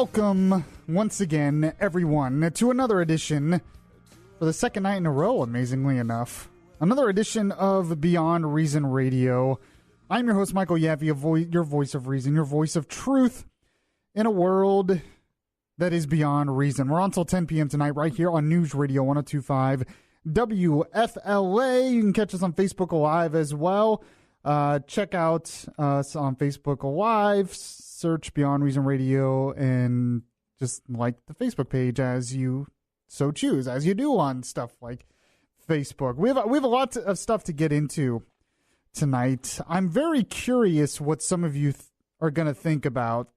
Welcome once again, everyone, to another edition, for the second night in a row, amazingly enough, another edition of Beyond Reason Radio. I'm your host, Michael Yaffee, your voice of reason, your voice of truth in a world that is beyond reason. We're on until 10 p.m. tonight right here on News Radio 102.5 WFLA. You can catch us on Facebook Live as well. Check out us on Facebook Live. Search Beyond Reason Radio and just like the Facebook page as you so choose, as you do on stuff like Facebook. We have a lot of stuff to get into tonight. I'm very curious what some of you are going to think about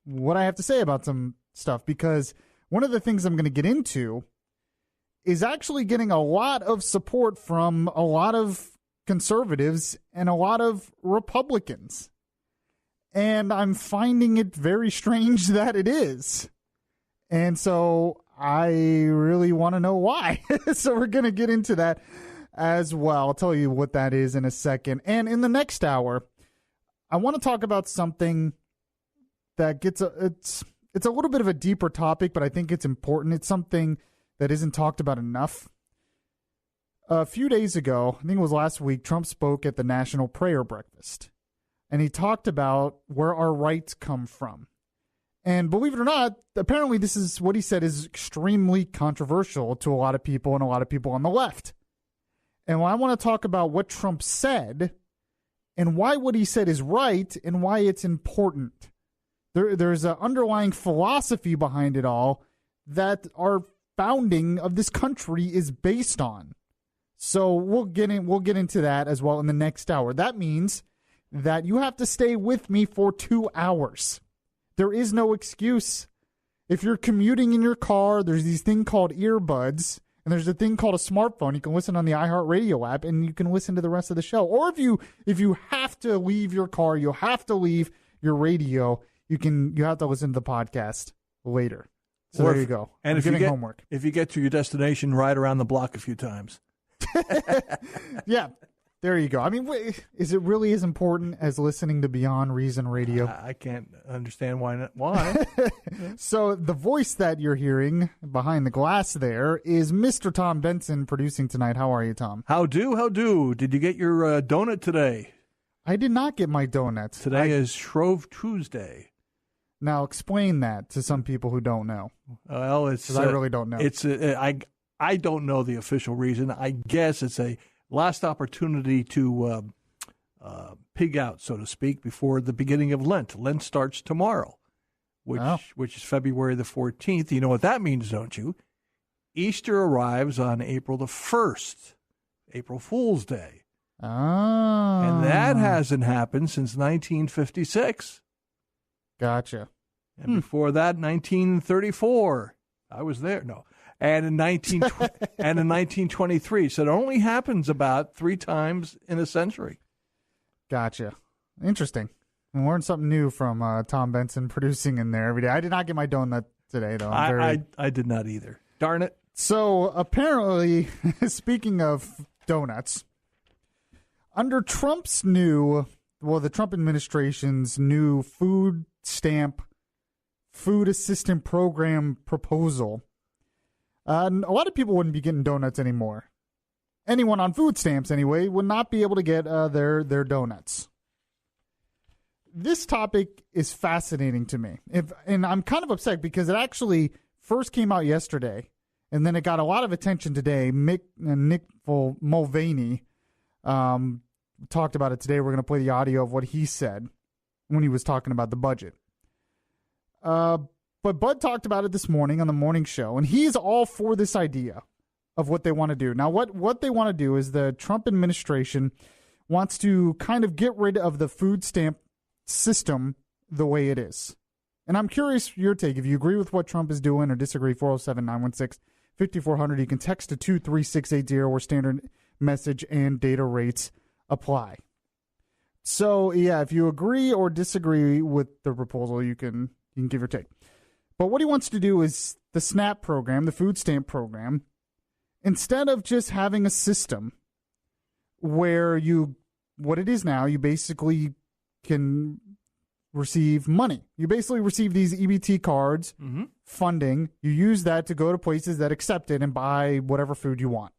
what I have to say about some stuff, because one of the things I'm going to get into is actually getting a lot of support from a lot of conservatives and a lot of Republicans. And I'm finding it very strange that it is. And so I really want to know why. So we're going to get into that as well. I'll tell you what that is in a second. And in the next hour, I want to talk about something that it's a little bit of a deeper topic, but I think it's important. It's something that isn't talked about enough. A few days ago, I think it was last week, Trump spoke at the National Prayer Breakfast. And he talked about where our rights come from. And believe it or not, apparently this is what he said is extremely controversial to a lot of people and a lot of people on the left. And I want to talk about what Trump said and why what he said is right and why it's important. There's an underlying philosophy behind it all that our founding of this country is based on. So we'll get into that as well in the next hour. That means that you have to stay with me for 2 hours. There is no excuse. If you're commuting in your car, there's these thing called earbuds, and there's a thing called a smartphone. You can listen on the iHeartRadio app, and you can listen to the rest of the show. Or if you have to leave your car, you have to leave your radio, you have to listen to the podcast later. So there you go. And homework. If you get to your destination, ride around the block a few times. Yeah. There you go. I mean, is it really as important as listening to Beyond Reason Radio? I can't understand why not. Why? So the voice that you're hearing behind the glass there is Mr. Tom Benson producing tonight. How are you, Tom? How do? Did you get your donut today? I did not get my donuts. Today is Shrove Tuesday. Now explain that to some people who don't know. Well, it's I really don't know. It's I don't know the official reason. I guess it's a last opportunity to pig out, so to speak, before the beginning of Lent. Lent starts tomorrow, which is February the 14th. You know what that means, don't you? Easter arrives on April the 1st, April Fool's Day. Oh. And that hasn't happened since 1956. Gotcha. And before that, 1934. I was there. No. And in 1923. So it only happens about 3 times in a century. Gotcha. Interesting. I learned something new from Tom Benson producing in there every day. I did not get my donut today, though. I did not either. Darn it. So apparently, speaking of donuts, under the Trump administration's new food assistant program proposal, a lot of people wouldn't be getting donuts anymore. Anyone on food stamps, anyway, would not be able to get their donuts. This topic is fascinating to me. And I'm kind of upset because it actually first came out yesterday, and then it got a lot of attention today. Nick Mulvaney talked about it today. We're going to play the audio of what he said when he was talking about the budget. But Bud talked about it this morning on the morning show, and he's all for this idea of what they want to do. Now, what they want to do is the Trump administration wants to kind of get rid of the food stamp system the way it is. And I'm curious your take. If you agree with what Trump is doing or disagree, 407-916-5400. You can text to 23680 where standard message and data rates apply. So, yeah, if you agree or disagree with the proposal, you can give your take. But what he wants to do is the SNAP program, the food stamp program, instead of just having a system where what it is now, you basically can receive money. You basically receive these EBT cards, funding. You use that to go to places that accept it and buy whatever food you want.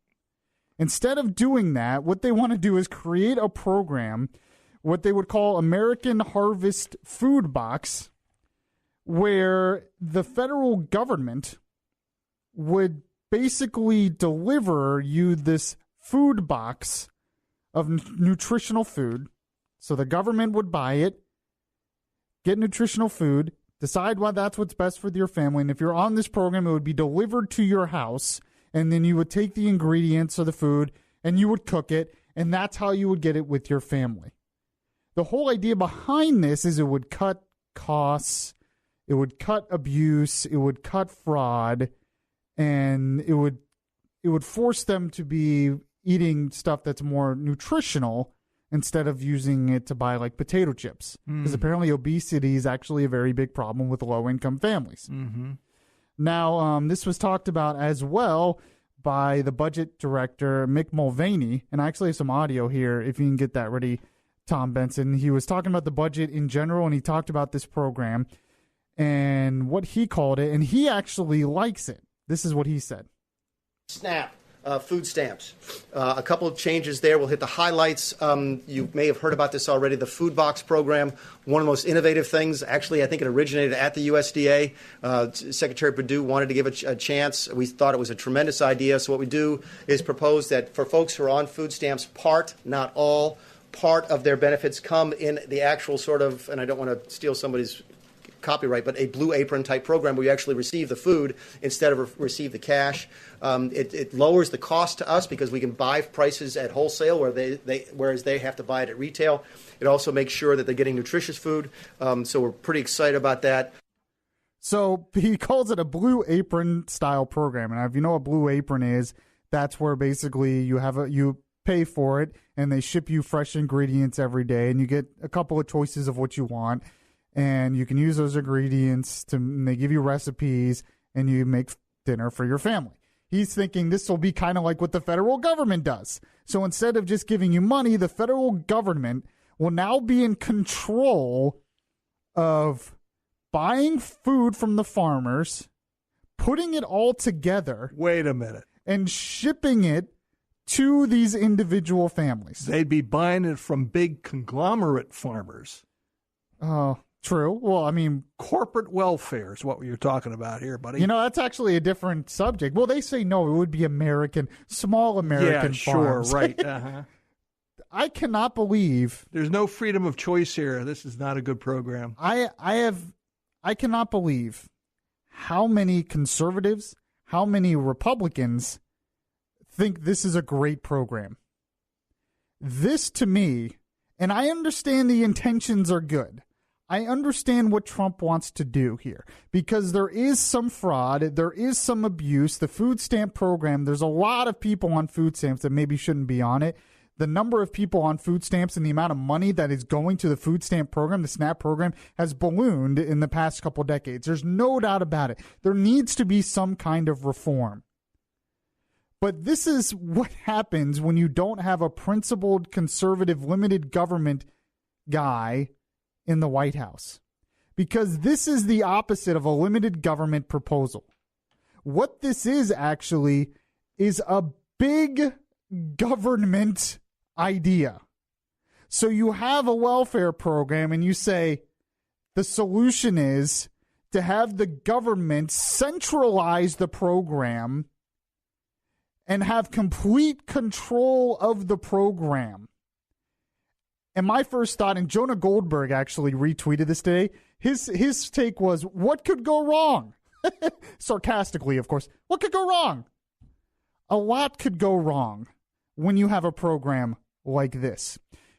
Instead of doing that, what they want to do is create a program, what they would call American Harvest Food Box, where the federal government would basically deliver you this food box of nutritional food. So the government would buy it, get nutritional food, decide why that's what's best for your family. And if you're on this program, it would be delivered to your house. And then you would take the ingredients of the food and you would cook it. And that's how you would get it with your family. The whole idea behind this is it would cut costs, it would cut abuse, it would cut fraud, and it would force them to be eating stuff that's more nutritional instead of using it to buy like potato chips. Because apparently obesity is actually a very big problem with low-income families. Now, this was talked about as well by the budget director, Mick Mulvaney, and I actually have some audio here if you can get that ready, Tom Benson. He was talking about the budget in general, and he talked about this program and what he called it, and he actually likes it. This is what he said. SNAP. Food stamps. A couple of changes there. We'll hit the highlights. You may have heard about this already. The food box program, one of the most innovative things. Actually, I think it originated at the USDA. Secretary Perdue wanted to give it a chance. We thought it was a tremendous idea. So what we do is propose that for folks who are on food stamps, part, not all, part of their benefits come in the actual sort of, and I don't want to steal somebody's copyright, but a blue apron type program where you actually receive the food instead of receive the cash. It lowers the cost to us because we can buy prices at wholesale whereas they have to buy it at retail. It also makes sure that they're getting nutritious food. So we're pretty excited about that. So he calls it a blue apron style program. And if you know what blue apron is, that's where basically you pay for it and they ship you fresh ingredients every day and you get a couple of choices of what you want. And you can use those ingredients and they give you recipes and you make dinner for your family. He's thinking this will be kind of like what the federal government does. So instead of just giving you money, the federal government will now be in control of buying food from the farmers, putting it all together. Wait a minute. And shipping it to these individual families. They'd be buying it from big conglomerate farmers. Oh, true. Well, I mean, corporate welfare is what you're talking about here, buddy. You know, that's actually a different subject. Well, they say no, it would be small American farms. Sure, right. Uh-huh. I cannot believe there's no freedom of choice here. This is not a good program. I cannot believe how many conservatives, how many Republicans think this is a great program. This to me, and I understand the intentions are good. I understand what Trump wants to do here because there is some fraud. There is some abuse. The food stamp program, there's a lot of people on food stamps that maybe shouldn't be on it. The number of people on food stamps and the amount of money that is going to the food stamp program, the SNAP program, has ballooned in the past couple decades. There's no doubt about it. There needs to be some kind of reform. But this is what happens when you don't have a principled, conservative, limited government guy in the White House, because this is the opposite of a limited government proposal. What this is actually is a big government idea. So you have a welfare program and you say the solution is to have the government centralize the program and have complete control of the program. And my first thought, and Jonah Goldberg actually retweeted this today, his take was, what could go wrong? Sarcastically, of course. What could go wrong? A lot could go wrong when you have a program like this.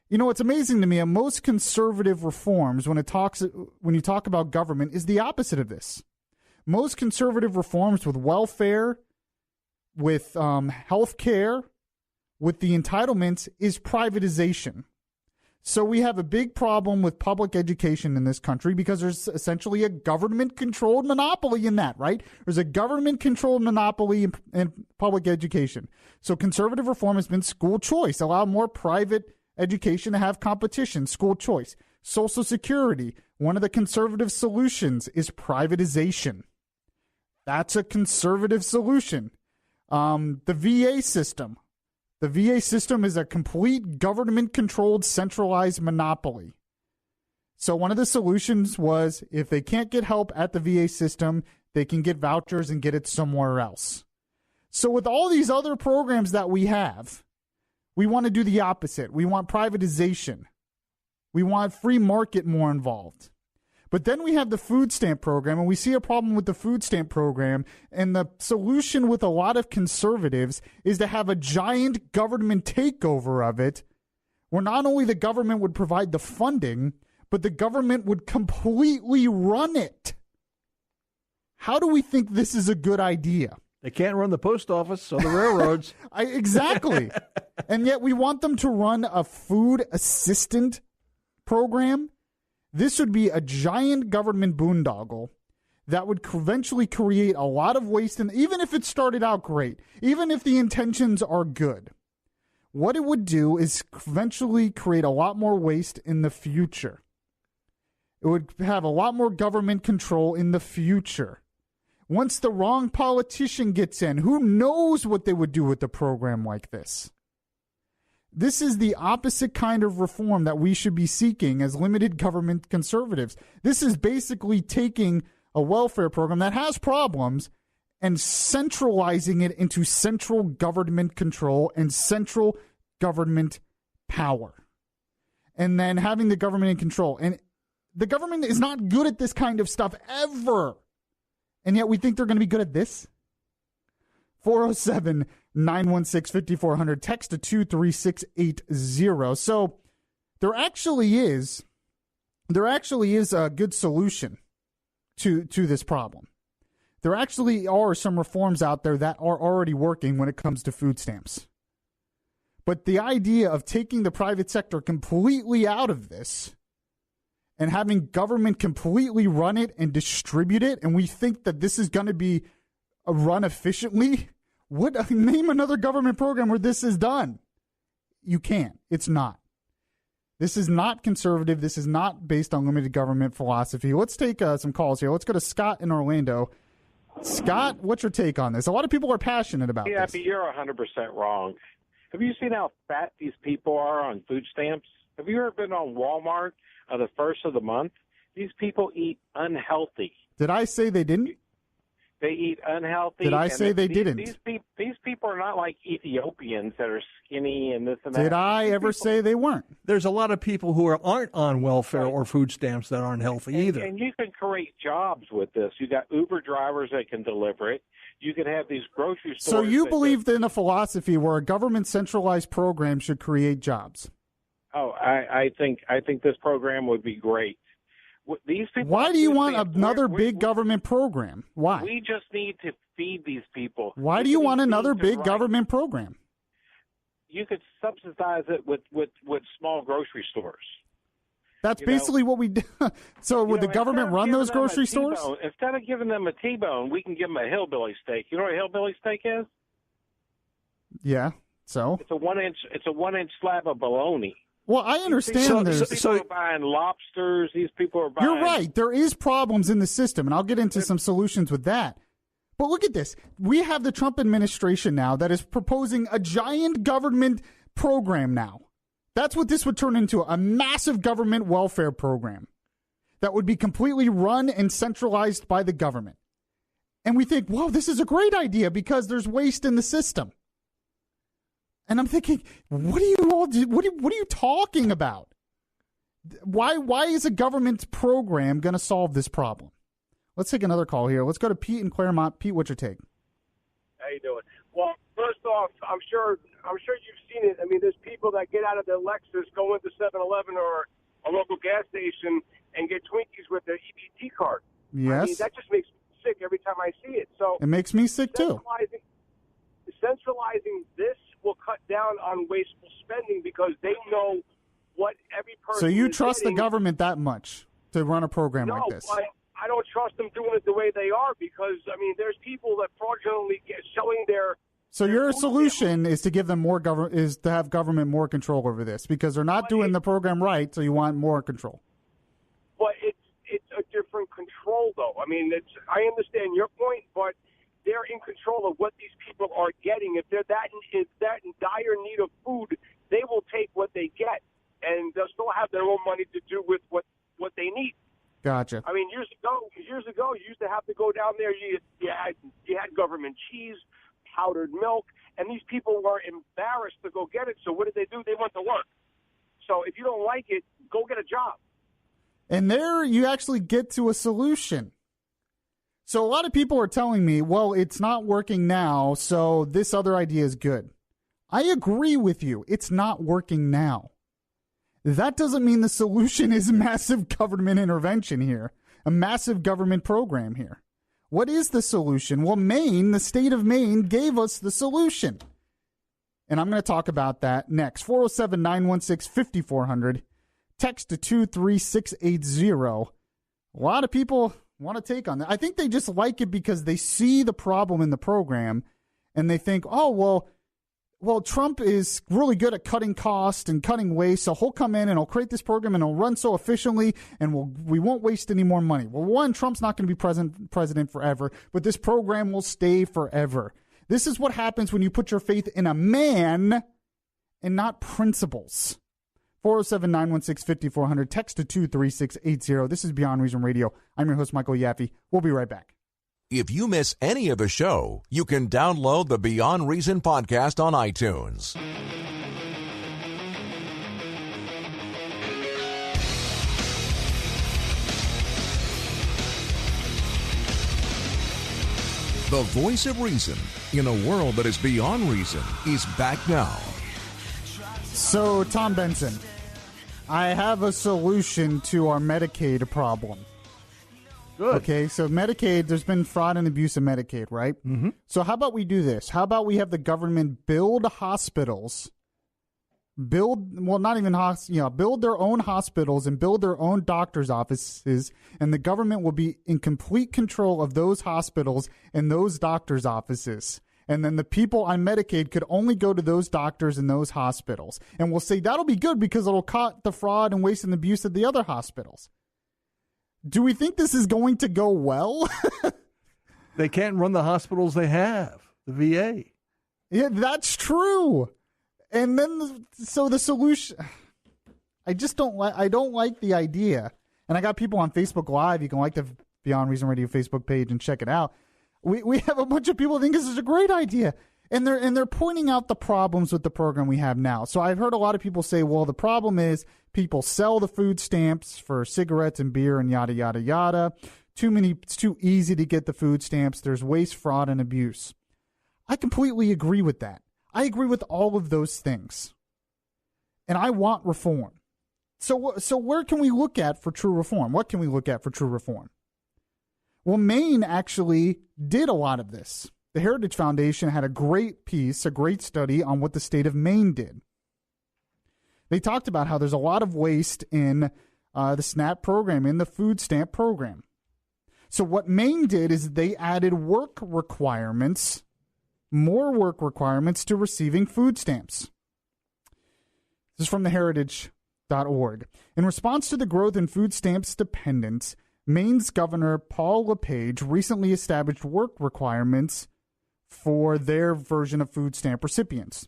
You know, it's amazing to me, most conservative reforms, when you talk about government, is the opposite of this. Most conservative reforms with welfare, with health care, with the entitlements, is privatization. So we have a big problem with public education in this country because there's essentially a government-controlled monopoly in that, right? There's a government-controlled monopoly in public education. So conservative reform has been school choice, allow more private education to have competition, school choice. Social Security, One of the conservative solutions is privatization. That's a conservative solution. The VA system. The VA system is a complete government-controlled, centralized monopoly. So one of the solutions was if they can't get help at the VA system, they can get vouchers and get it somewhere else. So with all these other programs that we have, we want to do the opposite. We want privatization. We want free market more involved. But then we have the food stamp program, and we see a problem with the food stamp program. And the solution with a lot of conservatives is to have a giant government takeover of it, where not only the government would provide the funding, but the government would completely run it. How do we think this is a good idea? They can't run the post office or the railroads. Exactly. And yet we want them to run a food assistant program. This would be a giant government boondoggle that would eventually create a lot of waste. And even if it started out great, even if the intentions are good, what it would do is eventually create a lot more waste in the future. It would have a lot more government control in the future. Once the wrong politician gets in, who knows what they would do with a program like this? This is the opposite kind of reform that we should be seeking as limited government conservatives. This is basically taking a welfare program that has problems and centralizing it into central government control and central government power. And then having the government in control. And the government is not good at this kind of stuff ever. And yet we think they're going to be good at this? 407-916-5400. Text to 23680. So there actually is a good solution to this problem. There actually are some reforms out there that are already working when it comes to food stamps. But the idea of taking the private sector completely out of this and having government completely run it and distribute it, and we think that this is going to be run efficiently, name another government program where this is done. You can't. It's not. This is not conservative. This is not based on limited government philosophy. Let's take some calls here. Let's go to Scott in Orlando. Scott, what's your take on this? A lot of people are passionate about this. Yeah, but you're 100% wrong. Have you seen how fat these people are on food stamps? Have you ever been on Walmart the first of the month? These people eat unhealthy. Did I say they didn't? They eat unhealthy. Did I say they didn't? These people are not like Ethiopians that are skinny and this and that. Did I ever say they weren't? There's a lot of people who aren't on welfare or food stamps that aren't healthy either. And you can create jobs with this. You got Uber drivers that can deliver it. You can have these grocery stores. So you believe in a philosophy where a government centralized program should create jobs? Oh, I think this program would be great. These people. Why do you want another big government program? Why? We just need to feed these people. Why do you want another big government program? You could subsidize it with small grocery stores. That's basically what we do. So would the government run those grocery stores? Instead of giving them a T-bone, we can give them a hillbilly steak. You know what a hillbilly steak is? Yeah. So it's a 1-inch slab of bologna. Well, I understand these people are buying lobsters. These people are buying. You're right. There is problems in the system, and I'll get into some solutions with that. But look at this. We have the Trump administration now that is proposing a giant government program now. That's what this would turn into, a massive government welfare program that would be completely run and centralized by the government. And we think, whoa, this is a great idea because there's waste in the system. And I'm thinking, what are you talking about? Why is a government program going to solve this problem? Let's take another call here. Let's go to Pete in Claremont. Pete, what's your take? How you doing? Well, first off, I'm sure you've seen it. I mean, there's people that get out of their Lexus, go into 7-Eleven or a local gas station, and get Twinkies with their EBT card. Yes. I mean, that just makes me sick every time I see it. So it makes me sick too. Centralizing this will cut down on wasteful spending because they know what every person. So you is trust getting. the government that much to run a program No, like this? I don't trust them doing it the way they are because I mean, there's people that fraudulently showing their. So your solution is to give them more is to have government more control over this because they're not doing the program right. So you want more control. But control, though. I mean, I understand your point, but they're in control of what these people are getting. If they're that in dire need of food, they will take what they get, and they'll still have their own money to do with what they need. Gotcha. I mean, years ago, you used to have to go down there. You had government cheese, powdered milk, and these people were embarrassed to go get it. So what did they do? They went to work. So if you don't like it, go get a job. And there you actually get to a solution. So a lot of people are telling me, well, it's not working now, so this other idea is good. I agree with you. It's not working now. That doesn't mean the solution is massive government intervention here, a massive government program here. What is the solution? Well, Maine, the state of Maine, gave us the solution. And I'm going to talk about that next. 407-916-5400. Text to 23680. A lot of people want to take on that. I think they just like it because they see the problem in the program and they think, oh, well, Trump is really good at cutting costs and cutting waste, so he'll come in and he'll create this program and he'll run so efficiently and we won't waste any more money. Well, one, Trump's not going to be president forever, but this program will stay forever. This is what happens when you put your faith in a man and not principles. 407-916-5400. Text to 23680. This is Beyond Reason Radio. I'm your host, Michael Yaffee. We'll be right back. If you miss any of the show, you can download the Beyond Reason podcast on iTunes. The voice of reason in a world that is beyond reason is back now. So, Tom Benson, I have a solution to our Medicaid problem. Good. Okay, so Medicaid, there's been fraud and abuse of Medicaid, right? Mm-hmm. So how about we do this? How about we have the government build hospitals, build their own hospitals and build their own doctor's offices, and the government will be in complete control of those hospitals and those doctor's offices. And then the people on Medicaid could only go to those doctors and those hospitals. And we'll say that'll be good because it'll cut the fraud and waste and abuse at the other hospitals. Do we think this is going to go well? They can't run the hospitals they have, the VA. Yeah, that's true. And then, so the solution, I don't like the idea. And I got people on Facebook Live. You can like the Beyond Reason Radio Facebook page and check it out. We have a bunch of people who think this is a great idea. And they're pointing out the problems with the program we have now. So I've heard a lot of people say, well, the problem is people sell the food stamps for cigarettes and beer and yada, yada, yada. It's too easy to get the food stamps. There's waste, fraud, and abuse. I completely agree with that. I agree with all of those things. And I want reform. So where can we look at for true reform? What can we look at for true reform? Well, Maine actually did a lot of this. The Heritage Foundation had a great piece, a great study on what the state of Maine did. They talked about how there's a lot of waste in the SNAP program, in the food stamp program. So what Maine did is they added more work requirements to receiving food stamps. This is from the heritage.org. In response to the growth in food stamps dependence, Maine's Governor Paul LePage recently established work requirements for their version of food stamp recipients.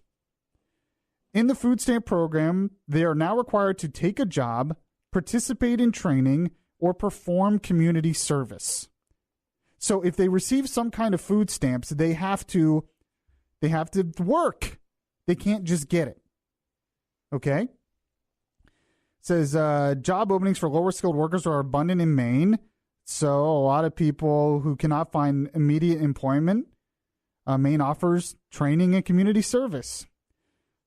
In the food stamp program, they are now required to take a job, participate in training, or perform community service. So if they receive some kind of food stamps, they have to work. They can't just get it. Okay? It says job openings for lower skilled workers are abundant in Maine. So a lot of people who cannot find immediate employment, Maine offers training and community service.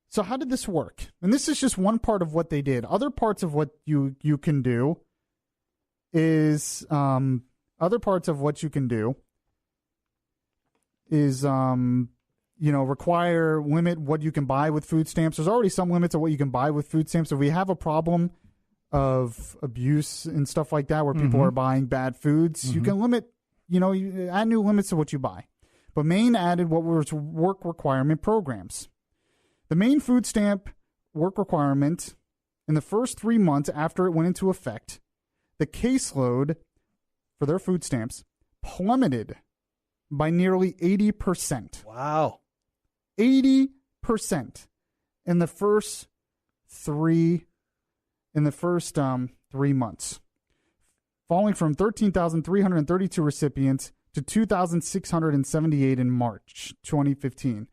So how did this work? And this is just one part of what they did. Other parts of what you can do is limit what you can buy with food stamps. There's already some limits of what you can buy with food stamps. If we have a problem of abuse and stuff like that where people are buying bad foods, you can limit, you add new limits to what you buy. But Maine added what was work requirement programs. The Maine food stamp work requirement, in the first 3 months after it went into effect, the caseload for their food stamps plummeted by nearly 80%. Wow. 80% in the first 3 months, falling from 13,332 recipients to 2,678 in March 2015.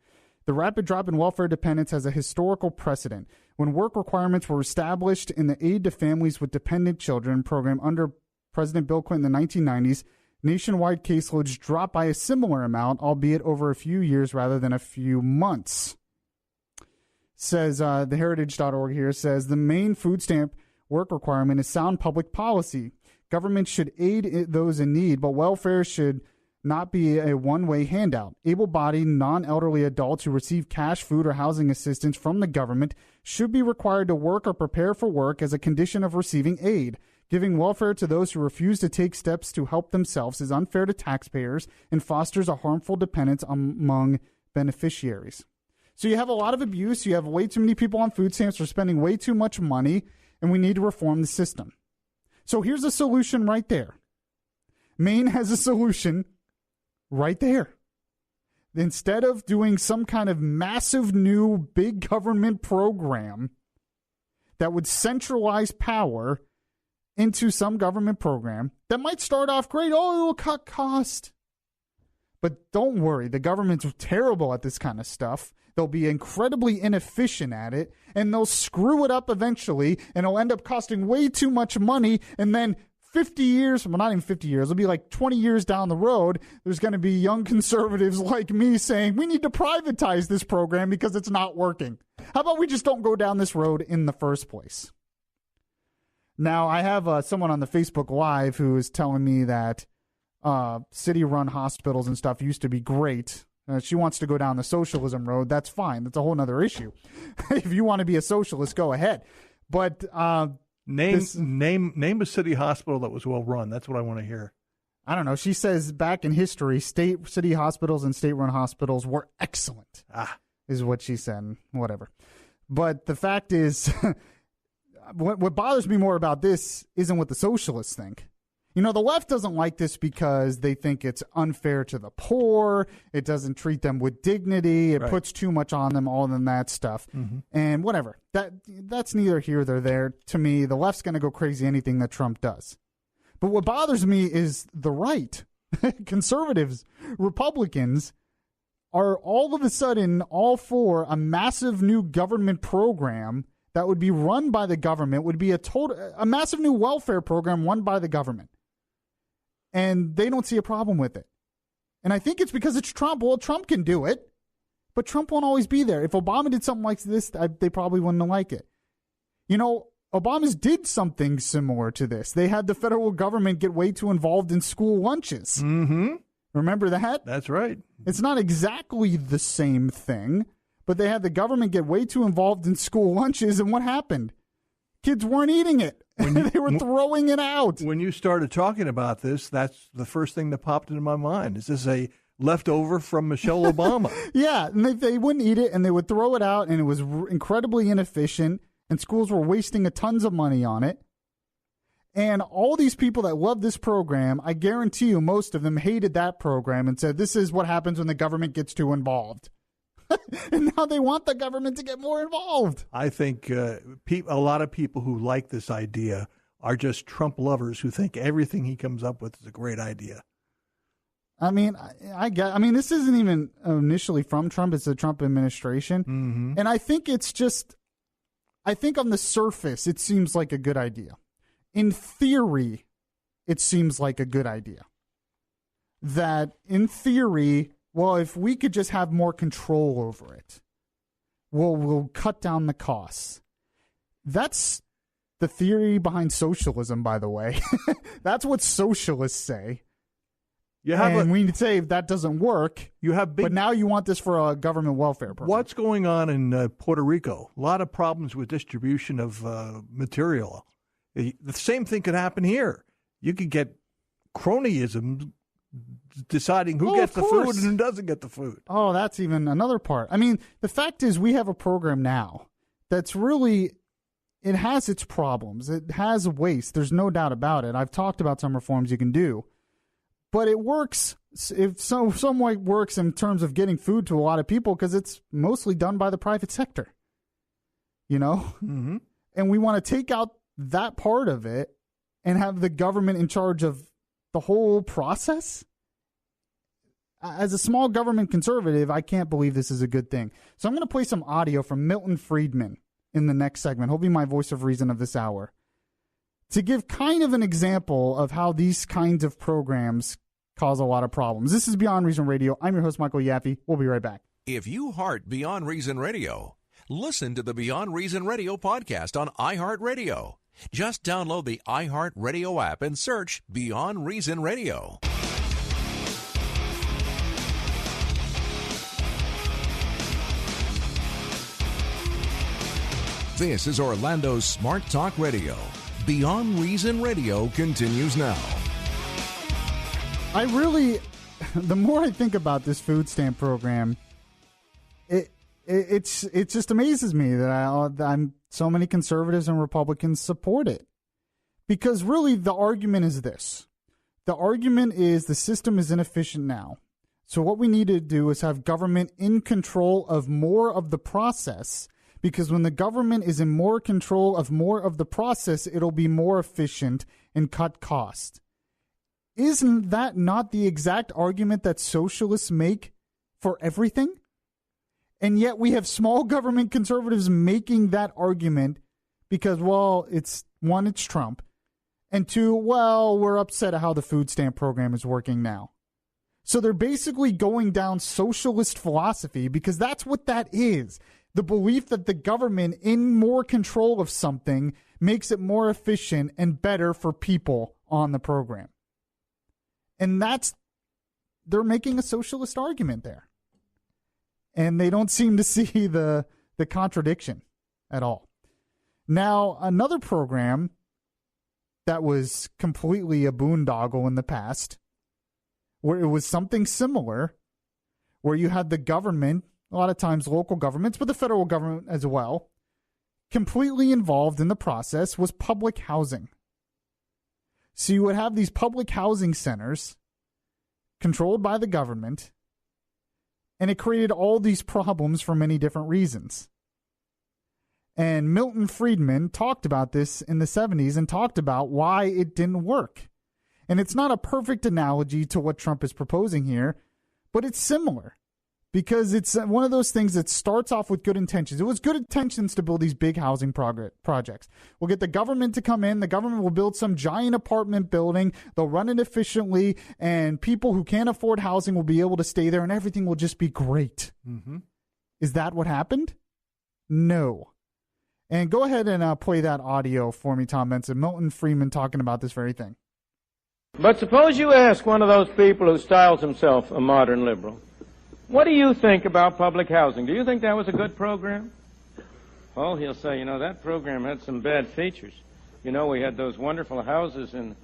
The rapid drop in welfare dependence has a historical precedent. When work requirements were established in the Aid to Families with Dependent Children program under President Bill Clinton in the 1990s, nationwide caseloads dropped by a similar amount, albeit over a few years rather than a few months. Says the heritage.org here says the main food stamp work requirement is sound public policy. Government should aid those in need, but welfare should not be a one-way handout. Able-bodied, non-elderly adults who receive cash, food, or housing assistance from the government should be required to work or prepare for work as a condition of receiving aid. Giving welfare to those who refuse to take steps to help themselves is unfair to taxpayers and fosters a harmful dependence among beneficiaries. So you have a lot of abuse. You have way too many people on food stamps who are spending way too much money, and we need to reform the system. So here's a solution right there. Maine has a solution right there. Instead of doing some kind of massive new big government program that would centralize power into some government program that might start off great. Oh, it will cut cost. But don't worry. The government's terrible at this kind of stuff. They'll be incredibly inefficient at it, and they'll screw it up eventually, and it'll end up costing way too much money, and then 50 years, well, not even 50 years, it'll be like 20 years down the road, there's going to be young conservatives like me saying, we need to privatize this program because it's not working. How about we just don't go down this road in the first place? Now, I have someone on the Facebook Live who is telling me that city-run hospitals and stuff used to be great. She wants to go down the socialism road. That's fine. That's a whole other issue. If you want to be a socialist, go ahead. But name a city hospital that was well run. That's what I want to hear. I don't know. She says back in history, city hospitals and state-run hospitals were excellent. Is what she said. Whatever. But the fact is, what bothers me more about this isn't what the socialists think. You know, the left doesn't like this because they think it's unfair to the poor. It doesn't treat them with dignity. It puts too much on them, all of that stuff. Mm-hmm. And whatever. That's neither here nor there. To me, the left's going to go crazy anything that Trump does. But what bothers me is the right. Conservatives, Republicans are all of a sudden all for a massive new government program that would be run by the government, would be a massive new welfare program run by the government. And they don't see a problem with it. And I think it's because it's Trump. Well, Trump can do it, but Trump won't always be there. If Obama did something like this, they probably wouldn't like it. You know, Obama's did something similar to this. They had the federal government get way too involved in school lunches. Mm-hmm. Remember that? That's right. It's not exactly the same thing, but they had the government get way too involved in school lunches, and what happened? Kids weren't eating it. They were throwing it out. When you started talking about this, that's the first thing that popped into my mind. Is this a leftover from Michelle Obama? Yeah, and they wouldn't eat it, and they would throw it out, and it was incredibly inefficient, and schools were wasting tons of money on it. And all these people that love this program, I guarantee you most of them hated that program and said, this is what happens when the government gets too involved. And now they want the government to get more involved. I think a lot of people who like this idea are just Trump lovers who think everything he comes up with is a great idea. I mean, this isn't even initially from Trump. It's the Trump administration. Mm-hmm. And I think on the surface, it seems like a good idea. In theory, it seems like a good idea. That in theory, well, if we could just have more control over it, we'll cut down the costs. That's the theory behind socialism, by the way. That's what socialists say. We say that doesn't work. But now you want this for a government welfare program. What's going on in Puerto Rico? A lot of problems with distribution of material. The same thing could happen here. You could get cronyism deciding who gets the food and who doesn't get the food. Oh, that's even another part. I mean, the fact is we have a program now that's really, it has its problems. It has waste. There's no doubt about it. I've talked about some reforms you can do. But it works. It somewhat works in terms of getting food to a lot of people because it's mostly done by the private sector. You know? Mm-hmm. And we want to take out that part of it and have the government in charge of the whole process. As a small government conservative, I can't believe this is a good thing. So I'm going to play some audio from Milton Friedman in the next segment. He'll be my voice of reason of this hour, to give kind of an example of how these kinds of programs cause a lot of problems. This is Beyond Reason Radio. I'm your host, Michael Yaffee. We'll be right back. If you heart Beyond Reason Radio, listen to the Beyond Reason Radio podcast on iHeartRadio. Just download the iHeartRadio app and search Beyond Reason Radio. This is Orlando's Smart Talk Radio. Beyond Reason Radio continues now. The more I think about this food stamp program, it just amazes me that I'm so many conservatives and Republicans support it. Because really the argument is this. The argument is the system is inefficient now. So what we need to do is have government in control of more of the process, because when the government is in more control of more of the process, it'll be more efficient and cut cost. Isn't that not the exact argument that socialists make for everything? And yet we have small government conservatives making that argument because, well, it's Trump, and two, well, we're upset at how the food stamp program is working now. So they're basically going down socialist philosophy because that's what that is. The belief that the government in more control of something makes it more efficient and better for people on the program. And they're making a socialist argument there. And they don't seem to see the contradiction at all. Now, another program that was completely a boondoggle in the past, where it was something similar, where you had the government, a lot of times local governments, but the federal government as well, completely involved in the process, was public housing. So you would have these public housing centers controlled by the government, and it created all these problems for many different reasons. And Milton Friedman talked about this in the 70s and talked about why it didn't work. And it's not a perfect analogy to what Trump is proposing here, but it's similar. Because it's one of those things that starts off with good intentions. It was good intentions to build these big housing projects. We'll get the government to come in. The government will build some giant apartment building. They'll run it efficiently. And people who can't afford housing will be able to stay there. And everything will just be great. Mm-hmm. Is that what happened? No. And go ahead and play that audio for me, Tom Benson. Milton Friedman talking about this very thing. But suppose you ask one of those people who styles himself a modern liberal, what do you think about public housing? Do you think that was a good program? Well, he'll say, that program had some bad features. We had those wonderful houses in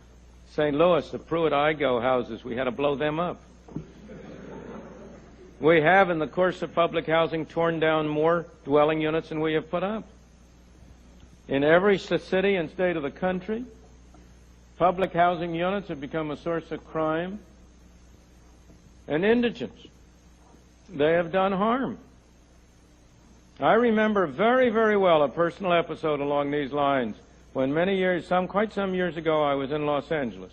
St. Louis, the Pruitt-Igoe houses. We had to blow them up. We have, in the course of public housing, torn down more dwelling units than we have put up. In every city and state of the country, public housing units have become a source of crime and indigence. They have done harm. I remember very, very well a personal episode along these lines when quite some years ago, I was in Los Angeles,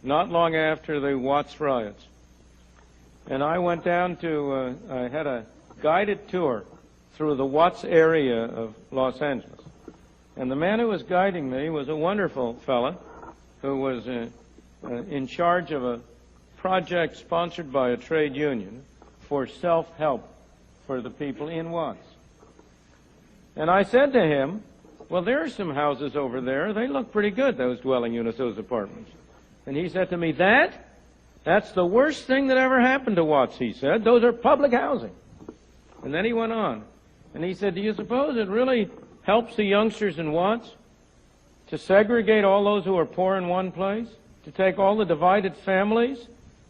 not long after the Watts riots. And I went down I had a guided tour through the Watts area of Los Angeles. And the man who was guiding me was a wonderful fella who was in charge of a project sponsored by a trade union for self-help for the people in Watts. And I said to him, well, there are some houses over there. They look pretty good, those dwelling units, those apartments. And he said to me, that's the worst thing that ever happened to Watts, he said. Those are public housing. And then he went on. And he said, do you suppose it really helps the youngsters in Watts to segregate all those who are poor in one place, to take all the divided families?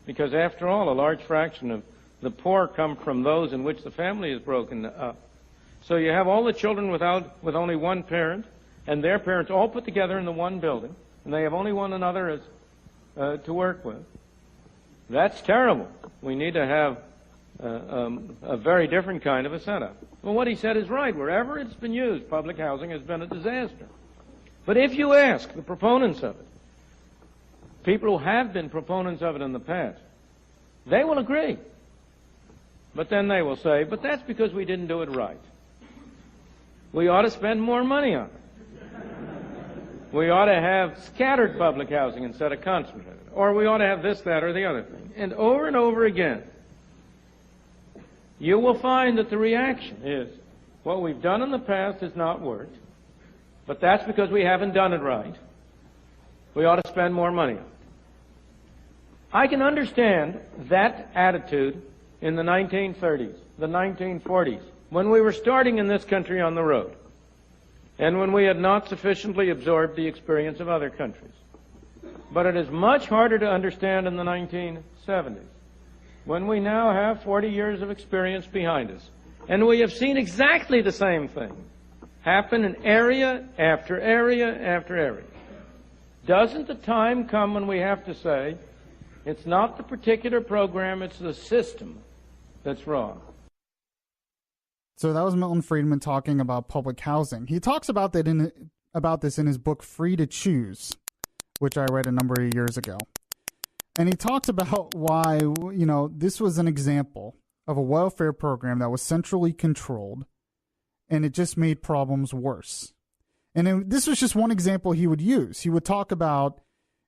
Because after all, a large fraction of the poor come from those in which the family is broken up. So you have all the children with only one parent, and their parents all put together in the one building, and they have only one another to work with. That's terrible. We need to have a very different kind of a setup. Well, what he said is right. Wherever it's been used, public housing has been a disaster. But if you ask the proponents of it, people who have been proponents of it in the past, they will agree. But then they will say, but that's because we didn't do it right. We ought to spend more money on it. We ought to have scattered public housing instead of concentrated. Or we ought to have this, that, or the other thing. And over again, you will find that the reaction is, what we've done in the past has not worked, but that's because we haven't done it right. We ought to spend more money on it. I can understand that attitude in the 1930s, the 1940s, when we were starting in this country on the road, and when we had not sufficiently absorbed the experience of other countries. But it is much harder to understand in the 1970s, when we now have 40 years of experience behind us, and we have seen exactly the same thing happen in area after area after area. Doesn't the time come when we have to say, it's not the particular program, it's the system that's wrong? So that was Milton Friedman talking about public housing. He talks about this in his book Free to Choose, which I read a number of years ago. And he talks about why, this was an example of a welfare program that was centrally controlled, and it just made problems worse. And this was just one example he would use. He would talk about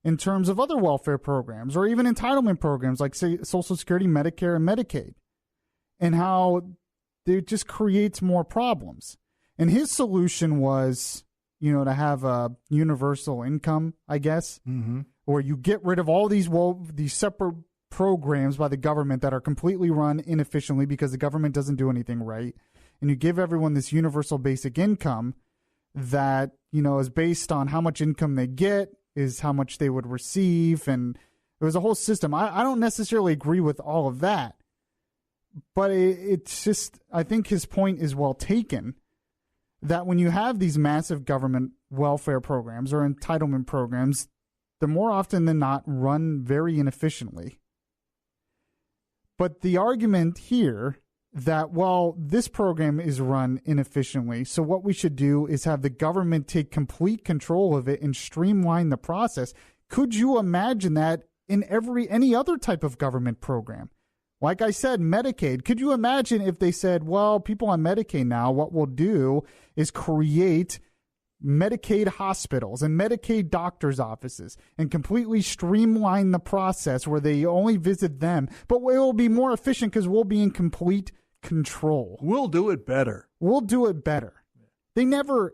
in terms of other welfare programs or even entitlement programs like, say, Social Security, Medicare, and Medicaid, and how it just creates more problems. And his solution was, to have a universal income, I guess, where you get rid of all these separate programs by the government that are completely run inefficiently because the government doesn't do anything right. And you give everyone this universal basic income that, is based on how much income they get, is how much they would receive. And it was a whole system. I don't necessarily agree with all of that. But it's just, I think his point is well taken, that when you have these massive government welfare programs or entitlement programs, they're more often than not run very inefficiently. But the argument here that, well, this program is run inefficiently, so what we should do is have the government take complete control of it and streamline the process. Could you imagine that in any other type of government program? Like I said, Medicaid. Could you imagine if they said, well, people on Medicaid now, what we'll do is create Medicaid hospitals and Medicaid doctors' offices and completely streamline the process where they only visit them, but it will be more efficient because we'll be in complete control. We'll do it better. We'll do it better. They never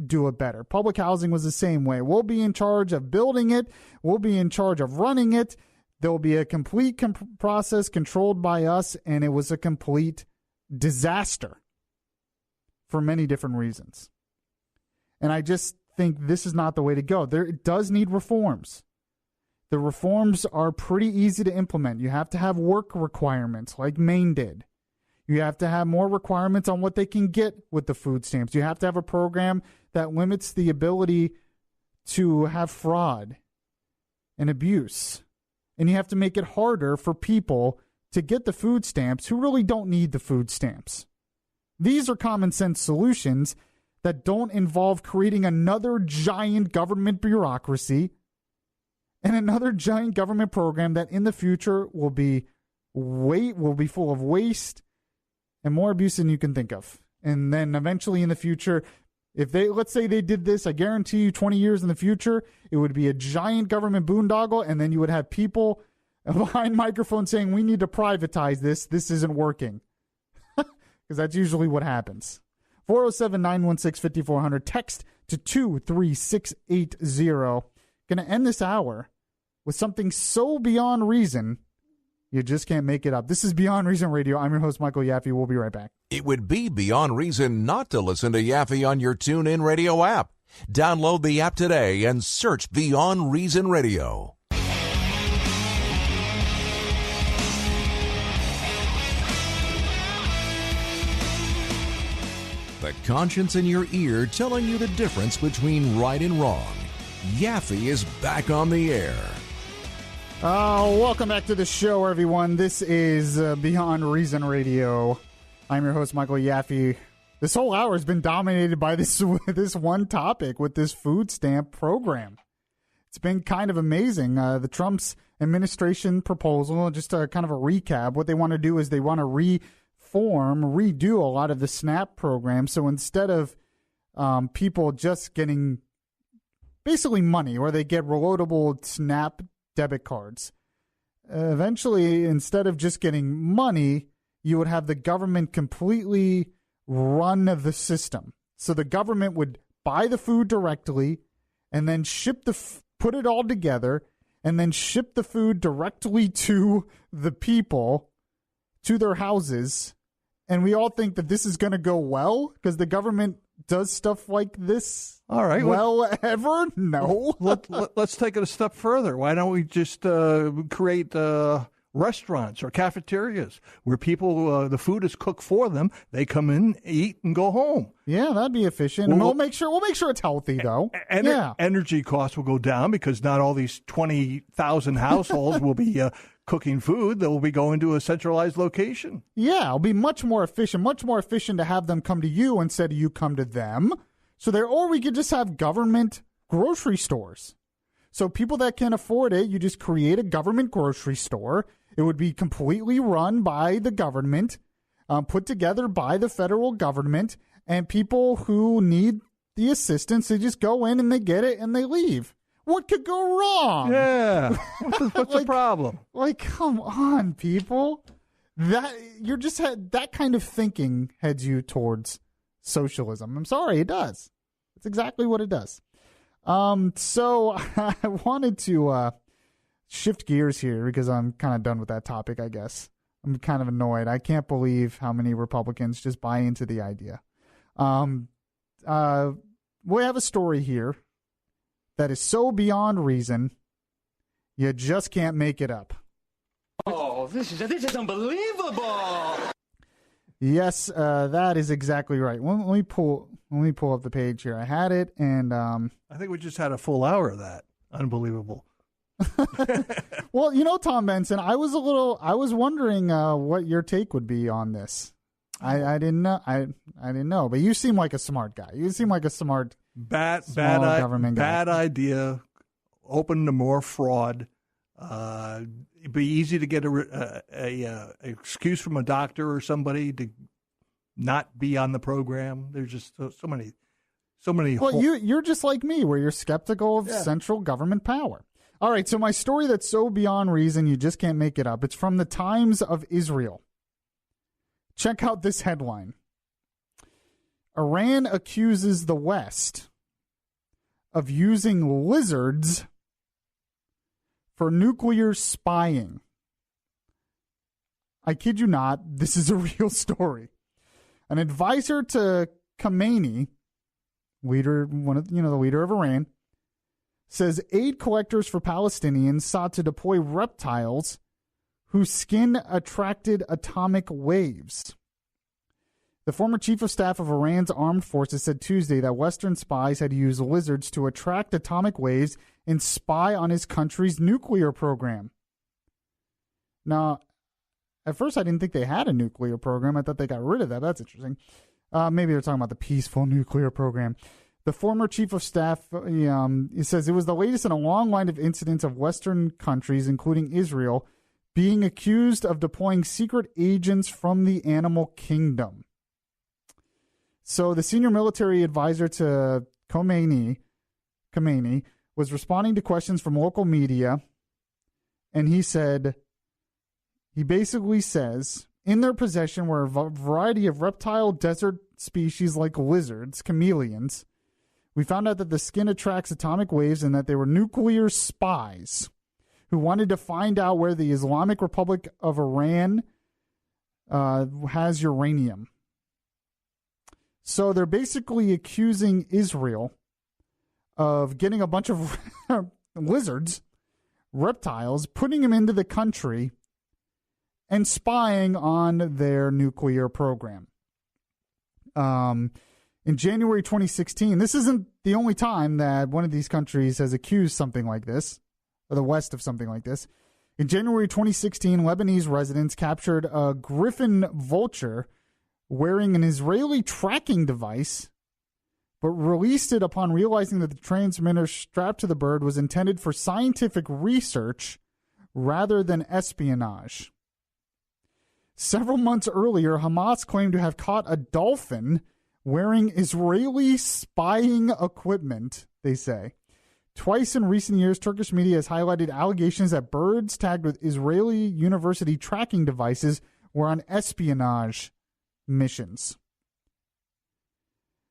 do it better. Public housing was the same way. We'll be in charge of building it. We'll be in charge of running it. There will be a complete process controlled by us, and it was a complete disaster for many different reasons. And I just think this is not the way to go. It does need reforms. The reforms are pretty easy to implement. You have to have work requirements like Maine did. You have to have more requirements on what they can get with the food stamps. You have to have a program that limits the ability to have fraud and abuse. And you have to make it harder for people to get the food stamps who really don't need the food stamps. These are common sense solutions that don't involve creating another giant government bureaucracy and another giant government program that in the future will be full of waste and more abuse than you can think of. And then eventually in the future, let's say they did this, I guarantee you 20 years in the future, it would be a giant government boondoggle, and then you would have people behind microphones saying, we need to privatize this. This isn't working. Because that's usually what happens. 407-916-5400. Text to 23680. Going to end this hour with something so beyond reason, you just can't make it up. This is Beyond Reason Radio. I'm your host, Michael Yaffee. We'll be right back. It would be beyond reason not to listen to Yaffee on your TuneIn Radio app. Download the app today and search Beyond Reason Radio. The conscience in your ear telling you the difference between right and wrong. Yaffee is back on the air. Welcome back to the show, everyone. This is Beyond Reason Radio. I'm your host, Michael Yaffee. This whole hour has been dominated by this one topic with this food stamp program. It's been kind of amazing. The Trump's administration proposal, just a kind of a recap, what they want to do is they want to redo a lot of the SNAP program. So instead of people just getting basically money, or they get reloadable SNAP debit cards, eventually, instead of just getting money, you would have the government completely run the system. So the government would buy the food directly and then put it all together and then ship the food directly to the people, to their houses. And we all think that this is going to go well because the government does stuff like this. All right. Ever? No. Let's take it a step further. Why don't we just create restaurants or cafeterias where people, the food is cooked for them. They come in, eat, and go home. Yeah, that'd be efficient. And we'll make sure it's healthy, though. Energy costs will go down because not all these 20,000 households will be cooking food. They will be going to a centralized location. Yeah, it'll be much more efficient to have them come to you instead of you come to them. Or we could just have government grocery stores. So people that can afford it, you just create a government grocery store. It would be completely run by the government, put together by the federal government, and people who need the assistance, they just go in and they get it and they leave. What could go wrong? Yeah. What's the problem? Like, come on, people. That kind of thinking heads you towards socialism. I'm sorry, it does. It's exactly what it does. So I wanted to shift gears here because I'm kind of done with that topic, I guess. I'm kind of annoyed. I can't believe how many Republicans just buy into the idea. We have a story here that is so beyond reason, you just can't make it up. Oh, this is unbelievable. Yes, that is exactly right. Let me pull up the page here. I had it, and I think we just had a full hour of that. Unbelievable. Well, Tom Benson, I was wondering what your take would be on this. I didn't know. I didn't know, but you seem like a smart guy. You seem like a smart government guy. Bad idea. Open to more fraud. It'd be easy to get a excuse from a doctor or somebody to not be on the program. There's just so many. Well, you're just like me, where you're skeptical of central government power. All right, so my story that's so beyond reason you just can't make it up. It's from the Times of Israel. Check out this headline. Iran accuses the West of using lizards for nuclear spying. I kid you not, this is a real story. An advisor to Khamenei, the leader of Iran, says aid collectors for Palestinians sought to deploy reptiles whose skin attracted atomic waves. The former chief of staff of Iran's armed forces said Tuesday that Western spies had used lizards to attract atomic waves and spy on his country's nuclear program. Now, at first I didn't think they had a nuclear program. I thought they got rid of that. That's interesting. Maybe they're talking about the peaceful nuclear program. The former chief of staff he says it was the latest in a long line of incidents of Western countries, including Israel, being accused of deploying secret agents from the animal kingdom. So the senior military advisor to Khamenei was responding to questions from local media, and he basically says, in their possession were a variety of reptile desert species like lizards, chameleons. We found out that the skin attracts atomic waves and that they were nuclear spies who wanted to find out where the Islamic Republic of Iran has uranium. So they're basically accusing Israel of getting a bunch of lizards, reptiles, putting them into the country, and spying on their nuclear program. In January 2016, this isn't the only time that one of these countries has accused something like this, or the West of something like this. In January 2016, Lebanese residents captured a griffon vulture wearing an Israeli tracking device, but released it upon realizing that the transmitter strapped to the bird was intended for scientific research rather than espionage. Several months earlier, Hamas claimed to have caught a dolphin wearing Israeli spying equipment, they say. Twice in recent years, Turkish media has highlighted allegations that birds tagged with Israeli university tracking devices were on espionage missions.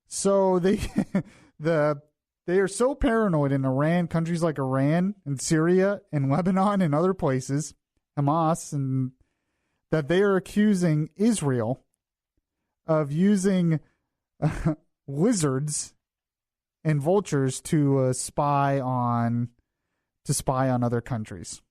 So they are so paranoid in Iran, countries like Iran and Syria and Lebanon and other places, Hamas, and that they are accusing Israel of using lizards and vultures to spy on other countries.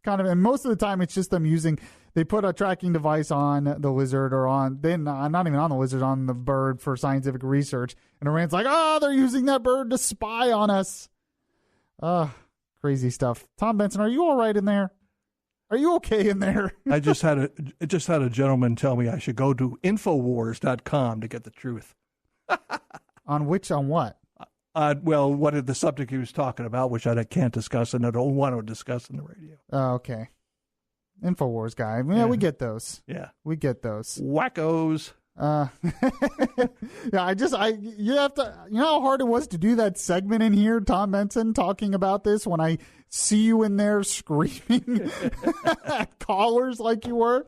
And most of the time it's just them they put a tracking device on the lizard or not even on the lizard, on the bird for scientific research. And Iran's like, they're using that bird to spy on us. Crazy stuff. Tom Benson, are you all right in there? Are you okay in there? I just had a gentleman tell me I should go to Infowars.com to get the truth. On what? Well, what is the subject he was talking about, which I can't discuss and I don't want to discuss on the radio. Oh, okay. Infowars guy. Yeah, we get those. Yeah. We get those. Wackos. Yeah, you have to, you know how hard it was to do that segment in here, Tom Benson, talking about this when I see you in there screaming at callers like you were?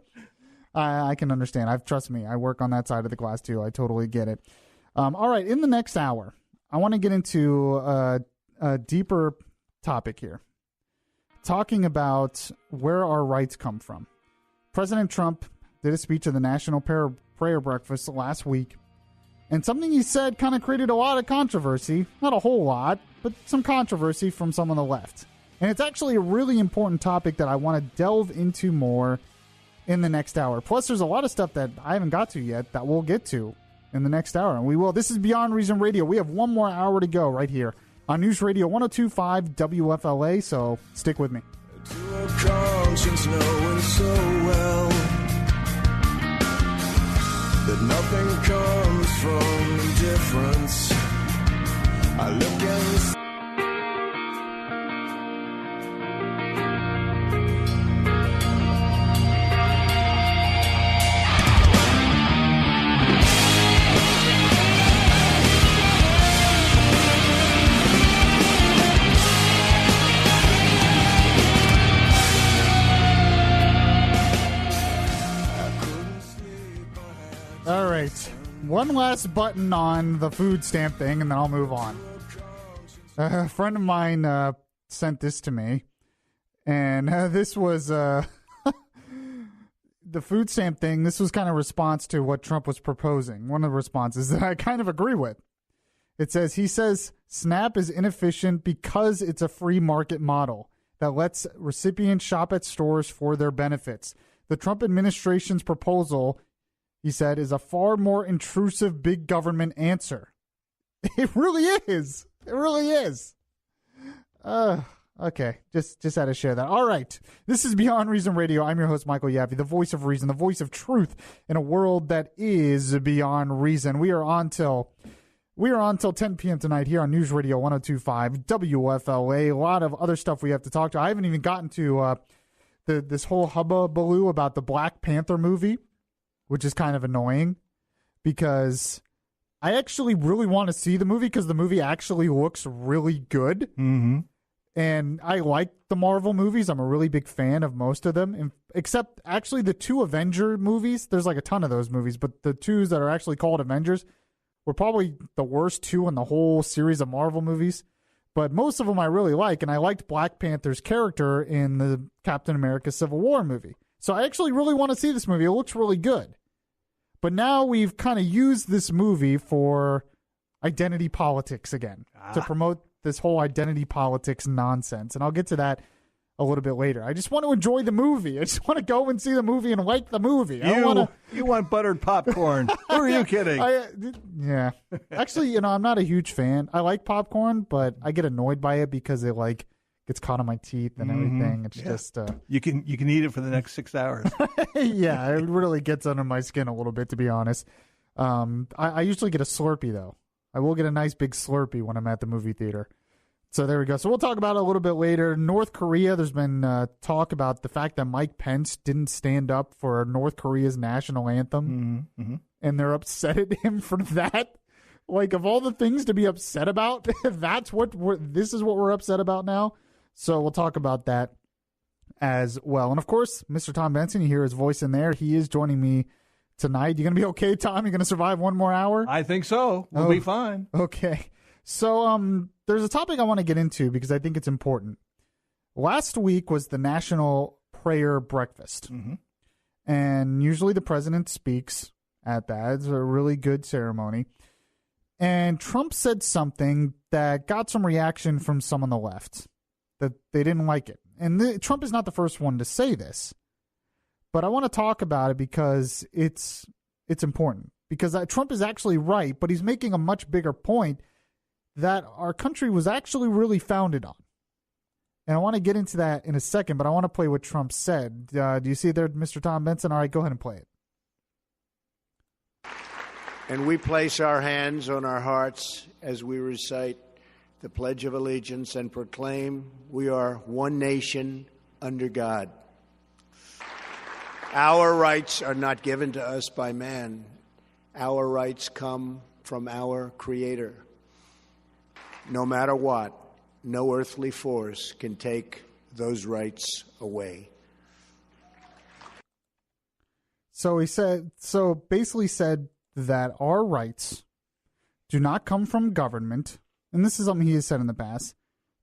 I can understand. Trust me, I work on that side of the glass too. I totally get it. All right, in the next hour, I want to get into a deeper topic here, talking about where our rights come from. President Trump did a speech at the National Prayer Breakfast last week, and something he said kind of created a lot of controversy. Not a whole lot, but some controversy from some on the left. And it's actually a really important topic that I want to delve into more in the next hour. Plus, there's a lot of stuff that I haven't got to yet that we'll get to in the next hour, and we will. This is Beyond Reason Radio. We have one more hour to go right here on News Radio 102.5 WFLA, so stick with me. To a conscience knowing so well that nothing comes from indifference. I look and All right, one last button on the food stamp thing, and then I'll move on. A friend of mine sent this to me, and this was the food stamp thing. This was kind of a response to what Trump was proposing. One of the responses that I kind of agree with. He says, SNAP is inefficient because it's a free market model that lets recipients shop at stores for their benefits. The Trump administration's proposal, he said, is a far more intrusive big government answer. It really is. It really is. Okay. Just had to share that. All right. This is Beyond Reason Radio. I'm your host, Michael Yaffee, the voice of reason, the voice of truth in a world that is beyond reason. We are on till 10 p.m. tonight here on News Radio 102.5 WFLA. A lot of other stuff we have to talk to. I haven't even gotten to this whole hubbubaloo about the Black Panther movie, which is kind of annoying because I actually really want to see the movie because the movie actually looks really good. Mm-hmm. And I like the Marvel movies. I'm a really big fan of most of them, except actually the two Avenger movies. There's like a ton of those movies, but the two that are actually called Avengers were probably the worst two in the whole series of Marvel movies. But most of them I really like, and I liked Black Panther's character in the Captain America Civil War movie. So I actually really want to see this movie. It looks really good. But now we've kind of used this movie for identity politics again, to promote this whole identity politics nonsense. And I'll get to that a little bit later. I just want to enjoy the movie. I just want to go and see the movie and like the movie. You want buttered popcorn. Who are you kidding? Yeah. Actually, I'm not a huge fan. I like popcorn, but I get annoyed by it because it gets caught on my teeth and everything. It's just you can eat it for the next 6 hours. yeah, it really gets under my skin a little bit, to be honest. I usually get a Slurpee, though. I will get a nice big Slurpee when I'm at the movie theater. So there we go. So we'll talk about it a little bit later. North Korea, there's been talk about the fact that Mike Pence didn't stand up for North Korea's national anthem, and they're upset at him for that. Like, of all the things to be upset about, this is what we're upset about now. So we'll talk about that as well. And, of course, Mr. Tom Benson, you hear his voice in there. He is joining me tonight. You going to be okay, Tom? You going to survive one more hour? I think so. We'll be fine. Okay. So there's a topic I want to get into because I think it's important. Last week was the National Prayer Breakfast. And usually the president speaks at that. It's a really good ceremony. And Trump said something that got some reaction from some on the left, that they didn't like it. And Trump is not the first one to say this. But I want to talk about it because it's important. Because Trump is actually right, but he's making a much bigger point that our country was actually really founded on. And I want to get into that in a second, but I want to play what Trump said. Do you see it there, Mr. Tom Benson? All right, go ahead and play it. And we place our hands on our hearts as we recite the Pledge of Allegiance and proclaim we are one nation under God. Our rights are not given to us by man. Our rights come from our Creator. No matter what, no earthly force can take those rights away. So basically said that our rights do not come from government, and this is something he has said in the past.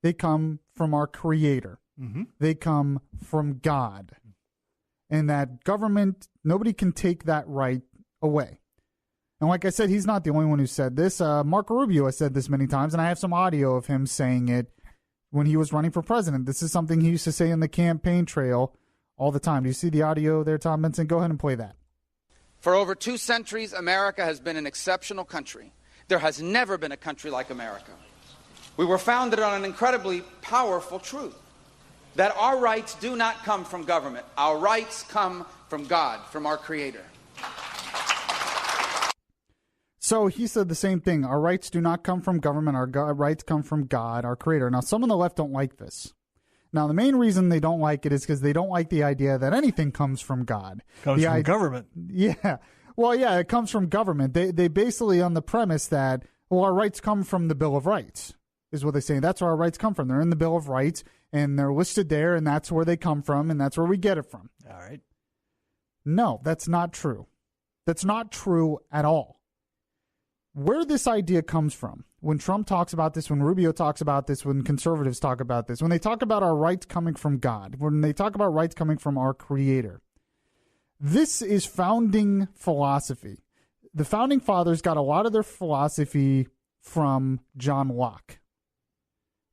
They come from our Creator. They come from God. And that government, nobody can take that right away. And like I said, he's not the only one who said this. Marco Rubio has said this many times, and I have some audio of him saying it when he was running for president. This is something he used to say in the campaign trail all the time. Do you see the audio there, Tom Benson? Go ahead and play that. For over 2 centuries, America has been an exceptional country. There has never been a country like America. We were founded on an incredibly powerful truth, that our rights do not come from government. Our rights come from God, from our Creator. So he said the same thing. Our rights do not come from government. Our rights come from God, our Creator. Now, some on the left don't like this. Now, the main reason they don't like it is because they don't like the idea that anything comes from God. Comes from government. Yeah. Well, yeah, it comes from government. They basically on the premise that, well, our rights come from the Bill of Rights, is what they say. That's where our rights come from. They're in the Bill of Rights, and they're listed there, and that's where they come from, and that's where we get it from. All right. No, that's not true. That's not true at all. Where this idea comes from, when Trump talks about this, when Rubio talks about this, when conservatives talk about this, when they talk about our rights coming from God, when they talk about rights coming from our Creator, this is founding philosophy. The founding fathers got a lot of their philosophy from John Locke,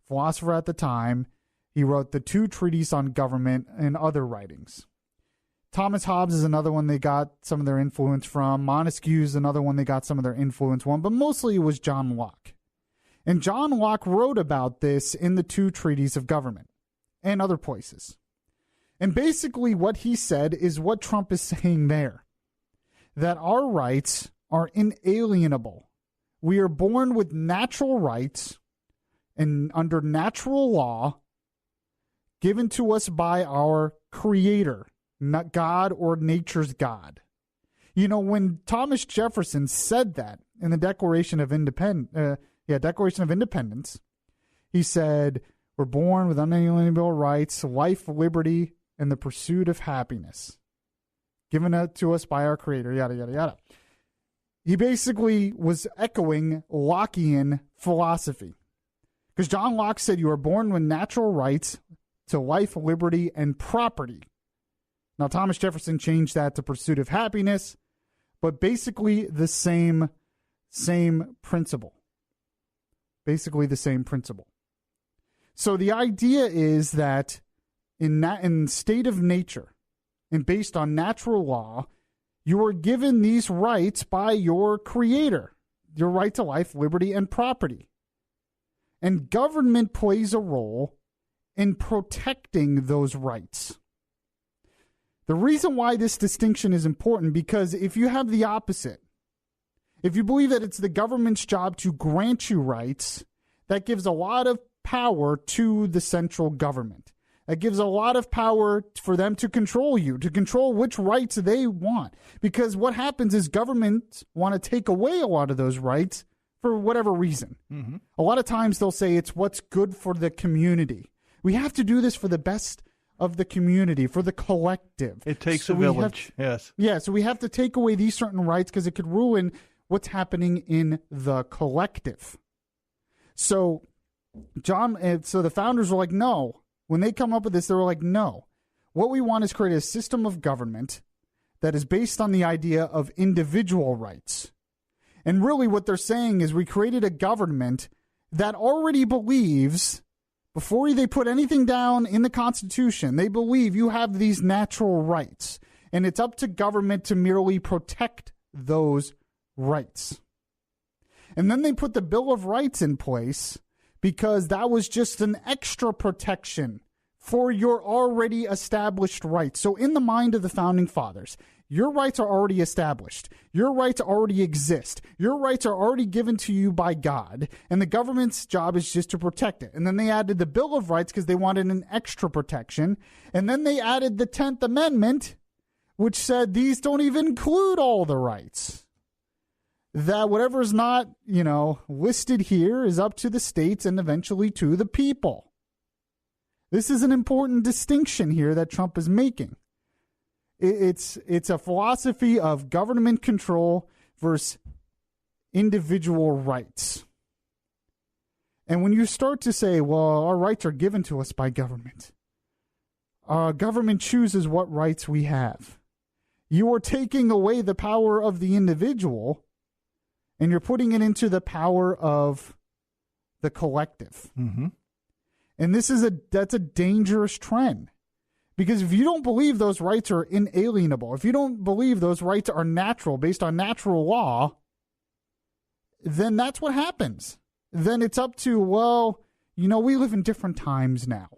philosopher at the time. He wrote the 2 treatises on government and other writings. Thomas Hobbes is another one they got some of their influence from. Montesquieu is another one they got some of their influence from, but mostly it was John Locke. And John Locke wrote about this in the 2 treatises of government and other places. And basically what he said is what Trump is saying there, that our rights are inalienable. We are born with natural rights and under natural law given to us by our Creator, not God or nature's God. You know, when Thomas Jefferson said that in the Declaration of Independence, he said, we're born with unalienable rights, life, liberty, and the pursuit of happiness, given to us by our Creator, yada, yada, yada. He basically was echoing Lockean philosophy. Because John Locke said you are born with natural rights to life, liberty, and property. Now, Thomas Jefferson changed that to pursuit of happiness, but basically the same principle. Basically the same principle. So the idea is that in state of nature and based on natural law, you are given these rights by your Creator, your right to life, liberty, and property. And government plays a role in protecting those rights. The reason why this distinction is important, because if you have the opposite, if you believe that it's the government's job to grant you rights, that gives a lot of power to the central government. That gives a lot of power for them to control you, to control which rights they want. Because what happens is governments want to take away a lot of those rights for whatever reason. Mm-hmm. A lot of times they'll say it's what's good for the community. We have to do this for the best of the community, for the collective. It takes a village, yes. Yeah, so we have to take away these certain rights because it could ruin what's happening in the collective. So the founders were like, no. When they come up with this, they were like, no. What we want is create a system of government that is based on the idea of individual rights. And really what they're saying is we created a government that already believes, before they put anything down in the Constitution, they believe you have these natural rights. And it's up to government to merely protect those rights. And then they put the Bill of Rights in place because that was just an extra protection for your already established rights. So in the mind of the Founding Fathers, your rights are already established. Your rights already exist. Your rights are already given to you by God, and the government's job is just to protect it. And then they added the Bill of Rights because they wanted an extra protection. And then they added the 10th Amendment, which said these don't even include all the rights. That whatever is not, listed here is up to the states and eventually to the people. This is an important distinction here that Trump is making. It's a philosophy of government control versus individual rights. And when you start to say, well, our rights are given to us by government. Government chooses what rights we have. You are taking away the power of the individual, and you're putting it into the power of the collective. Mm-hmm. And that's a dangerous trend. Because if you don't believe those rights are inalienable, if you don't believe those rights are natural, based on natural law, then that's what happens. Then it's up to, we live in different times now.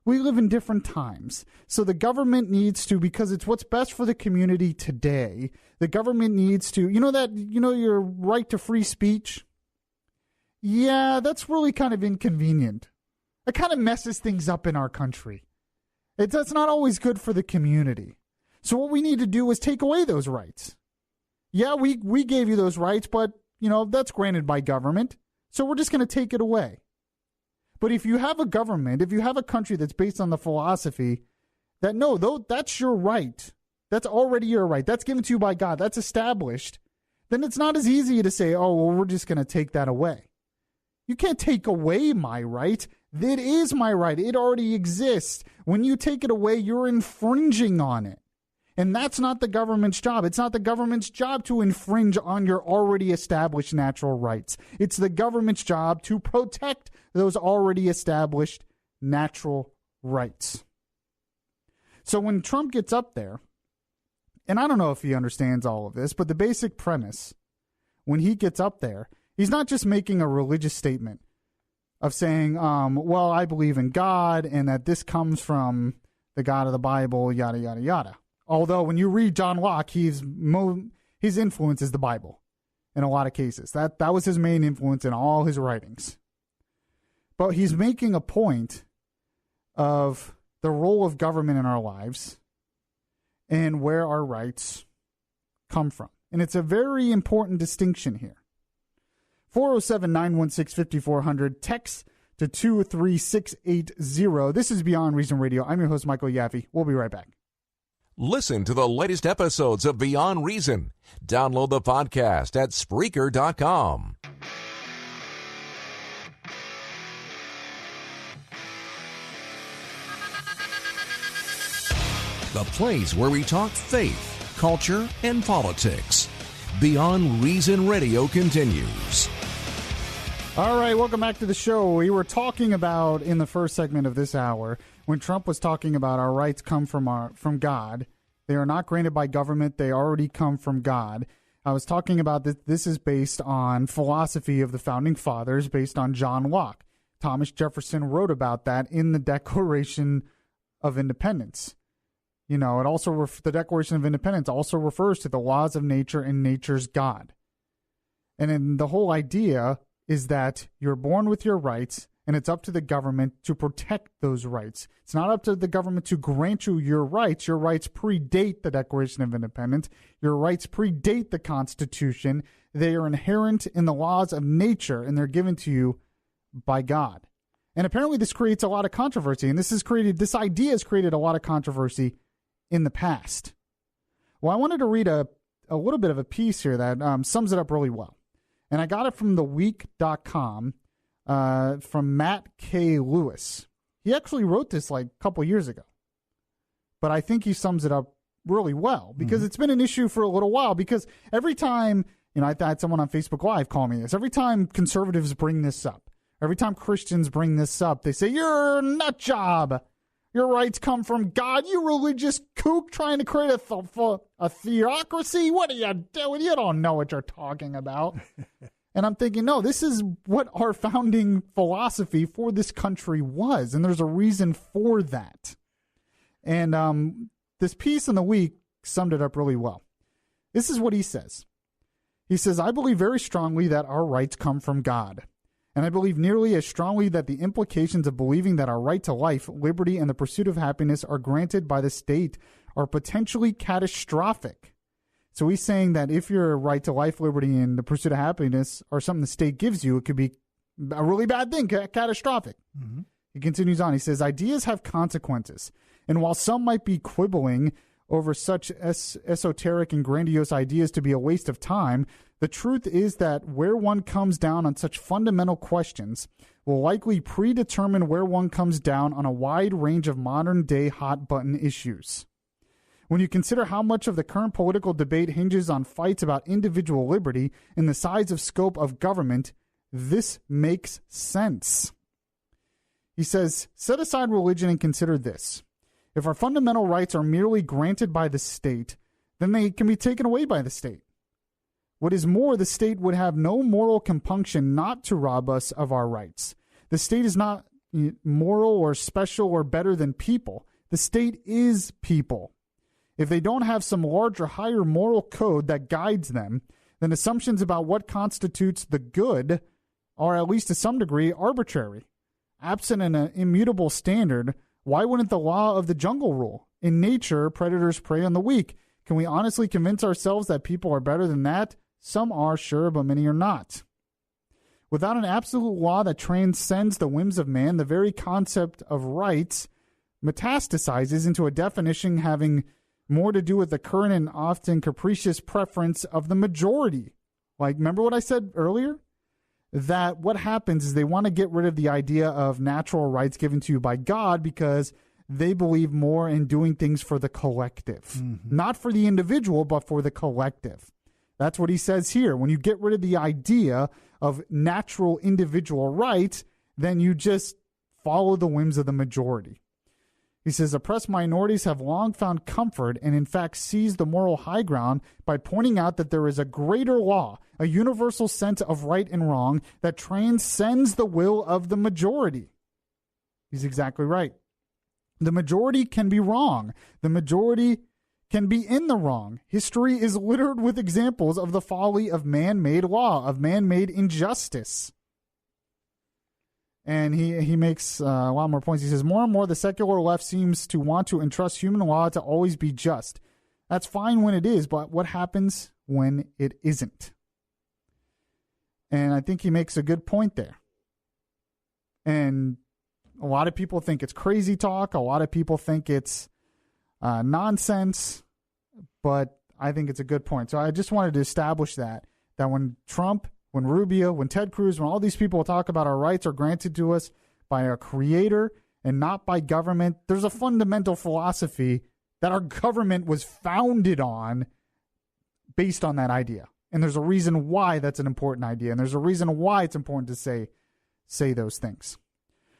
We live in different times. So the government needs to, because it's what's best for the community today, the government needs to, your right to free speech? Yeah, that's really kind of inconvenient. It kind of messes things up in our country. That's not always good for the community. So what we need to do is take away those rights. Yeah, we gave you those rights, but, that's granted by government. So we're just going to take it away. But if you have a government, if you have a country that's based on the philosophy that, that's your right. That's already your right. That's given to you by God. That's established. Then it's not as easy to say, we're just going to take that away. You can't take away my right. It is my right. It already exists. When you take it away, you're infringing on it. And that's not the government's job. It's not the government's job to infringe on your already established natural rights. It's the government's job to protect those already established natural rights. So when Trump gets up there, and I don't know if he understands all of this, but the basic premise, when he gets up there, he's not just making a religious statement of saying, I believe in God and that this comes from the God of the Bible, yada, yada, yada. Although when you read John Locke, his influence is the Bible in a lot of cases. That was his main influence in all his writings. But he's making a point of the role of government in our lives and where our rights come from. And it's a very important distinction here. 407-916-5400. Text to 23680. This is Beyond Reason Radio. I'm your host, Michael Yaffee. We'll be right back. Listen to the latest episodes of Beyond Reason. Download the podcast at Spreaker.com. The place where we talk faith, culture, and politics. Beyond Reason Radio continues. All right, welcome back to the show. We were talking about, in the first segment of this hour, when Trump was talking about our rights come from God. They are not granted by government. They already come from God. I was talking about that this is based on philosophy of the Founding Fathers, based on John Locke. Thomas Jefferson wrote about that in the Declaration of Independence. You know, it also the Declaration of Independence also refers to the laws of nature and nature's God. And then the whole idea is that you're born with your rights, and it's up to the government to protect those rights. It's not up to the government to grant you your rights. Your rights predate the Declaration of Independence. Your rights predate the Constitution. They are inherent in the laws of nature, and they're given to you by God. And apparently this creates a lot of controversy, and this idea has created a lot of controversy in the past. Well, I wanted to read a little bit of a piece here that sums it up really well. And I got it from theweek.com from Matt K. Lewis. He actually wrote this like a couple years ago. But I think he sums it up really well because it's been an issue for a little while. Because every time, you know, I had someone on Facebook Live call me this. Every time conservatives bring this up, every time Christians bring this up, they say, you're a nut job. Your rights come from God. You religious kook trying to create a theocracy? What are you doing? You don't know what you're talking about. And I'm thinking, no, this is what our founding philosophy for this country was. And there's a reason for that. And this piece in the week summed it up really well. This is what he says. He says, I believe very strongly that our rights come from God. And I believe nearly as strongly that the implications of believing that our right to life, liberty, and the pursuit of happiness are granted by the state are potentially catastrophic. So he's saying that if your right to life, liberty, and the pursuit of happiness are something the state gives you, it could be a really bad thing, catastrophic. Mm-hmm. He continues on. He says, ideas have consequences. And while some might be quibbling over such esoteric and grandiose ideas to be a waste of time, the truth is that where one comes down on such fundamental questions will likely predetermine where one comes down on a wide range of modern-day hot-button issues. When you consider how much of the current political debate hinges on fights about individual liberty and the size of scope of government, this makes sense. He says, set aside religion and consider this. If our fundamental rights are merely granted by the state, then they can be taken away by the state. What is more, the state would have no moral compunction not to rob us of our rights. The state is not moral or special or better than people. The state is people. If they don't have some larger, higher moral code that guides them, then assumptions about what constitutes the good are, at least to some degree, arbitrary. Absent an immutable standard, why wouldn't the law of the jungle rule? In nature, predators prey on the weak. Can we honestly convince ourselves that people are better than that? Some are, sure, but many are not. Without an absolute law that transcends the whims of man, the very concept of rights metastasizes into a definition having more to do with the current and often capricious preference of the majority. Like, remember what I said earlier? That what happens is they want to get rid of the idea of natural rights given to you by God because they believe more in doing things for the collective. Mm-hmm. Not for the individual, but for the collective. That's what he says here. When you get rid of the idea of natural individual rights, then you just follow the whims of the majority. He says, oppressed minorities have long found comfort and in fact seized the moral high ground by pointing out that there is a greater law, a universal sense of right and wrong that transcends the will of the majority. He's exactly right. The majority can be wrong. The majority can be in the wrong. History is littered with examples of the folly of man-made law, of man-made injustice. And he makes a lot more points. He says, more and more the secular left seems to want to entrust human law to always be just. That's fine when it is, but what happens when it isn't? And I think he makes a good point there. And a lot of people think it's crazy talk. A lot of people think it's nonsense. But I think it's a good point. So I just wanted to establish that when Trump, when Rubio, when Ted Cruz, when all these people talk about our rights are granted to us by our creator and not by government, there's a fundamental philosophy that our government was founded on based on that idea. And there's a reason why that's an important idea. And there's a reason why it's important to say those things.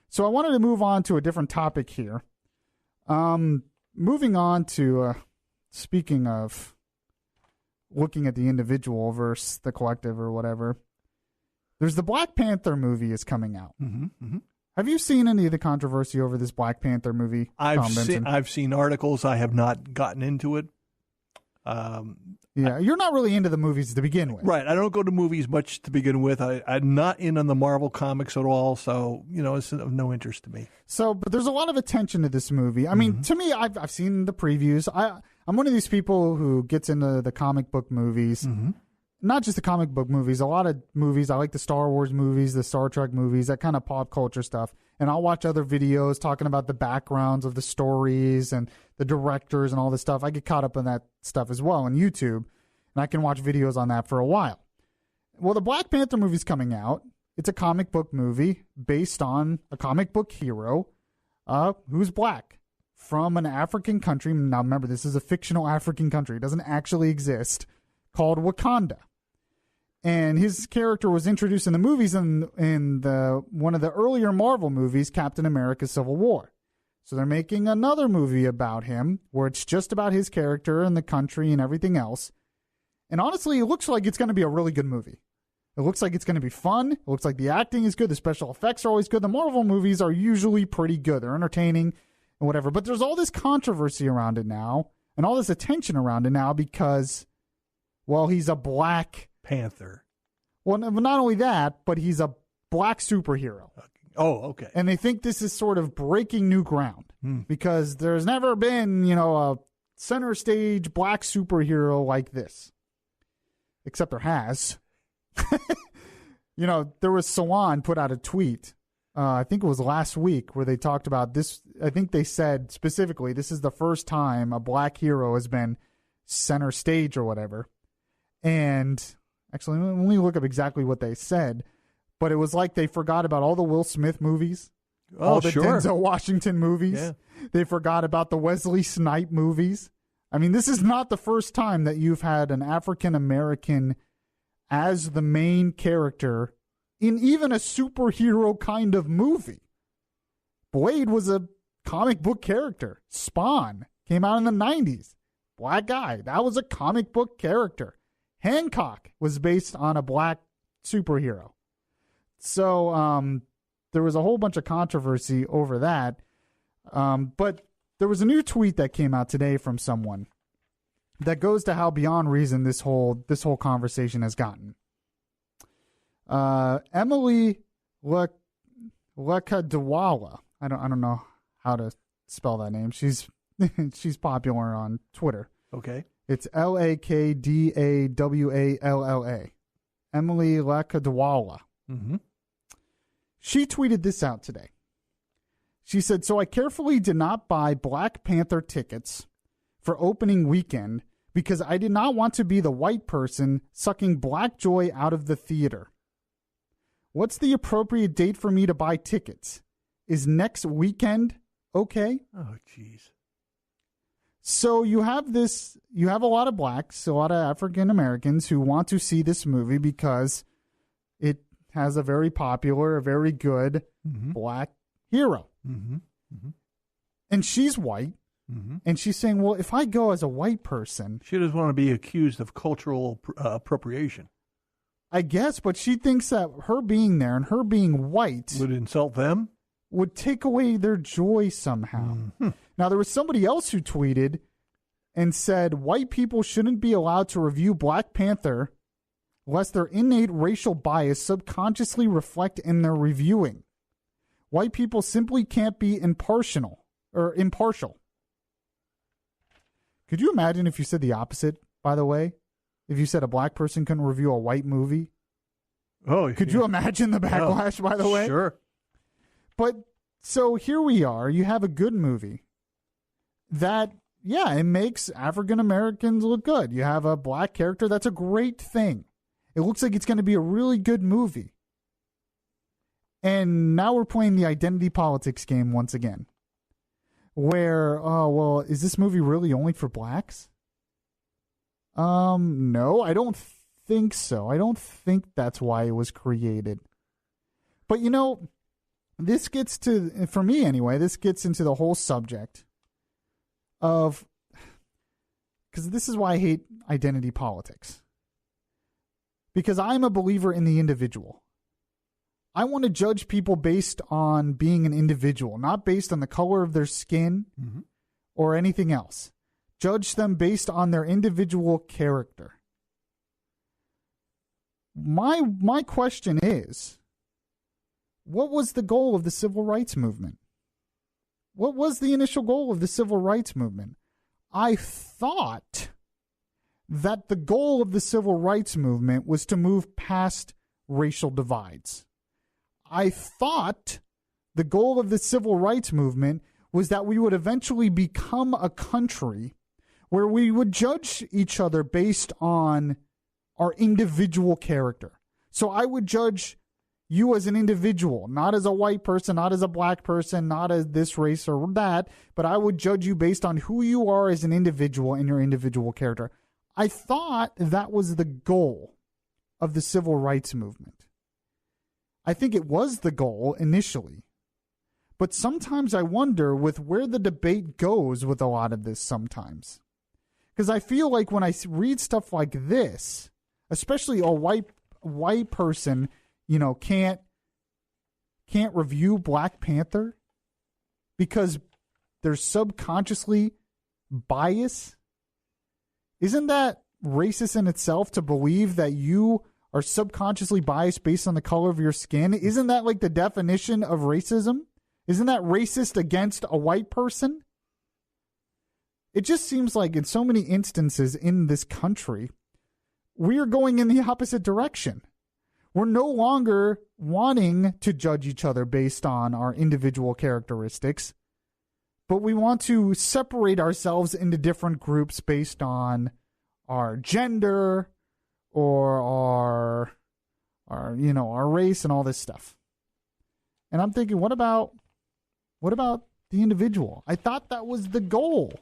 So I wanted to move on to a different topic here. Moving on to, speaking of looking at the individual versus the collective or whatever, There's the Black Panther movie is coming out. Mm-hmm, mm-hmm. Have you seen any of the controversy over this Black Panther movie? I've seen articles. I have not gotten into it. You're not really into the movies to begin with. Right. I don't go to movies much to begin with. I'm not in on the Marvel comics at all, so, it's of no interest to me. So, but there's a lot of attention to this movie. I mean, to me, I've seen the previews. I'm one of these people who gets into the comic book movies. Mm-hmm. Not just the comic book movies, a lot of movies. I like the Star Wars movies, the Star Trek movies, that kind of pop culture stuff. And I'll watch other videos talking about the backgrounds of the stories and the directors and all this stuff. I get caught up in that stuff as well on YouTube, and I can watch videos on that for a while. Well, the Black Panther movie's coming out. It's a comic book movie based on a comic book hero who's black from an African country. Now, remember, this is a fictional African country. It doesn't actually exist, called Wakanda. And his character was introduced in the movies in one of the earlier Marvel movies, Captain America: Civil War. So they're making another movie about him where it's just about his character and the country and everything else. And honestly, it looks like it's going to be a really good movie. It looks like it's going to be fun. It looks like the acting is good. The special effects are always good. The Marvel movies are usually pretty good. They're entertaining and whatever. But there's all this controversy around it now and all this attention around it now because, well, he's a Black Panther. Well, not only that, but he's a black superhero. Oh, okay. And they think this is sort of breaking new ground because there's never been, a center stage black superhero like this. Except there has. There was Sawan put out a tweet, I think it was last week, where they talked about this. I think they said specifically, this is the first time a black hero has been center stage or whatever. And actually, let me look up exactly what they said. But it was like they forgot about all the Will Smith movies, all the Denzel Washington movies. Yeah. They forgot about the Wesley Snipes movies. I mean, this is not the first time that you've had an African American as the main character in even a superhero kind of movie. Blade was a comic book character. Spawn came out in the 90s. Black guy. That was a comic book character. Hancock was based on a black superhero. So there was a whole bunch of controversy over that. But there was a new tweet that came out today from someone that goes to how beyond reason this whole conversation has gotten. Emily Lekadewala. I don't know how to spell that name. She's popular on Twitter. Okay. It's Lakdawalla. Emily Lekadewala. Mm-hmm. She tweeted this out today. She said, "So I carefully did not buy Black Panther tickets for opening weekend because I did not want to be the white person sucking black joy out of the theater. What's the appropriate date for me to buy tickets? Is next weekend okay?" Oh, jeez. So you have a lot of blacks, a lot of African Americans who want to see this movie because it has a very popular, a very good black hero. Mm-hmm. Mm-hmm. And she's white. Mm-hmm. And she's saying, well, if I go as a white person... She doesn't want to be accused of cultural appropriation. I guess, but she thinks that her being there and her being white... would insult them? Would take away their joy somehow. Mm-hmm. Now, there was somebody else who tweeted and said, white people shouldn't be allowed to review Black Panther lest their innate racial bias subconsciously reflect in their reviewing. White people simply can't be impartial. Could you imagine if you said the opposite, by the way? If you said a black person couldn't review a white movie? Oh, could you imagine the backlash, by the way? Sure. But so here we are. You have a good movie that, yeah, it makes African Americans look good. You have a black character. That's a great thing. It looks like it's going to be a really good movie. And now we're playing the identity politics game once again. Where, oh, well, is this movie really only for blacks? No, I don't think so. I don't think that's why it was created. But, this gets to, for me anyway, this gets into the whole subject of, because this is why I hate identity politics. Because I'm a believer in the individual. I want to judge people based on being an individual, not based on the color of their skin or anything else. Judge them based on their individual character. My question is, what was the goal of the civil rights movement? What was the initial goal of the civil rights movement? I thought that the goal of the civil rights movement was to move past racial divides. I thought the goal of the civil rights movement was that we would eventually become a country where we would judge each other based on our individual character. So I would judge you as an individual, not as a white person, not as a black person, not as this race or that, but I would judge you based on who you are as an individual and your individual character. I thought that was the goal of the civil rights movement. I think it was the goal initially. But sometimes I wonder with where the debate goes with a lot of this sometimes. Because I feel like when I read stuff like this, especially a white person, you know, can't review Black Panther because they're subconsciously biased. Isn't that racist in itself to believe that you are subconsciously biased based on the color of your skin? Isn't that like the definition of racism? Isn't that racist against a white person? It just seems like in so many instances in this country, we are going in the opposite direction. We're no longer wanting to judge each other based on our individual characteristics, but we want to separate ourselves into different groups based on our gender or our race and all this stuff. And I'm thinking, what about the individual? I thought that was the goal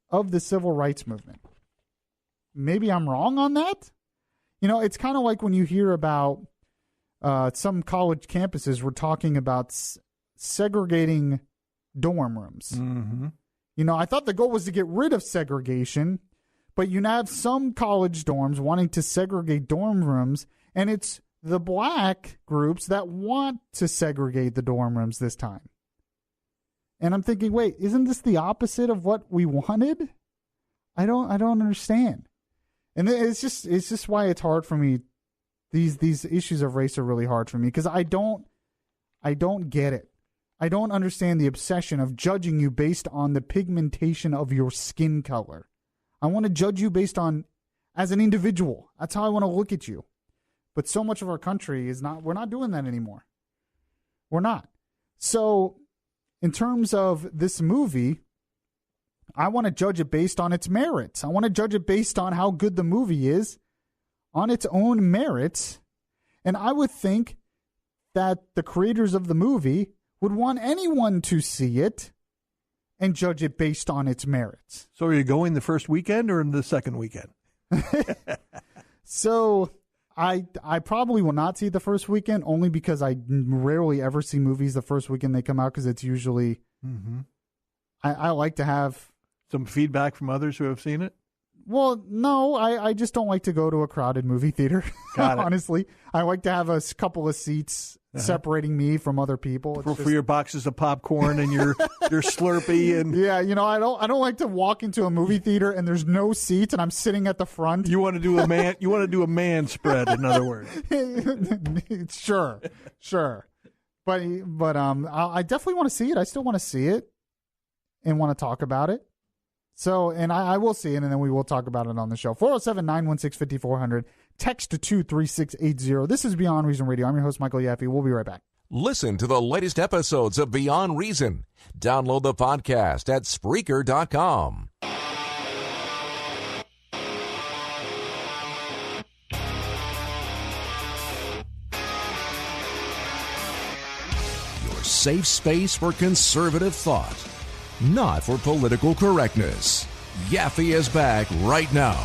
of the civil rights movement. Maybe I'm wrong on that. You know, it's kind of like when you hear about some college campuses were talking about segregating dorm rooms. Mm-hmm. You know, I thought the goal was to get rid of segregation, but you have some college dorms wanting to segregate dorm rooms, and it's the black groups that want to segregate the dorm rooms this time. And I'm thinking, wait, isn't this the opposite of what we wanted? I don't understand. And it's just why it's hard for me. These issues of race are really hard for me because I don't get it. I don't understand the obsession of judging you based on the pigmentation of your skin color. I want to judge you based on as an individual. That's how I want to look at you. But so much of our country is not. We're not doing that anymore. We're not. So, in terms of this movie, I want to judge it based on its merits. I want to judge it based on how good the movie is on its own merits. And I would think that the creators of the movie would want anyone to see it and judge it based on its merits. So are you going the first weekend or in the second weekend? So I probably will not see it the first weekend only because I rarely ever see movies the first weekend they come out because it's usually I like to have some feedback from others who have seen it? Well, no, I just don't like to go to a crowded movie theater, honestly. I like to have a couple of seats separating me from other people. For your boxes of popcorn and your Slurpee. And yeah, you know, I don't like to walk into a movie theater and there's no seats and I'm sitting at the front. You want to do a man spread, in other words. Sure. But I definitely want to see it. I still want to see it and want to talk about it. So, and I will see it, and then we will talk about it on the show. 407-916-5400. Text to 23680. This is Beyond Reason Radio. I'm your host, Michael Yaffee. We'll be right back. Listen to the latest episodes of Beyond Reason. Download the podcast at Spreaker.com. Your safe space for conservative thought. Not for political correctness. Yaffee is back right now.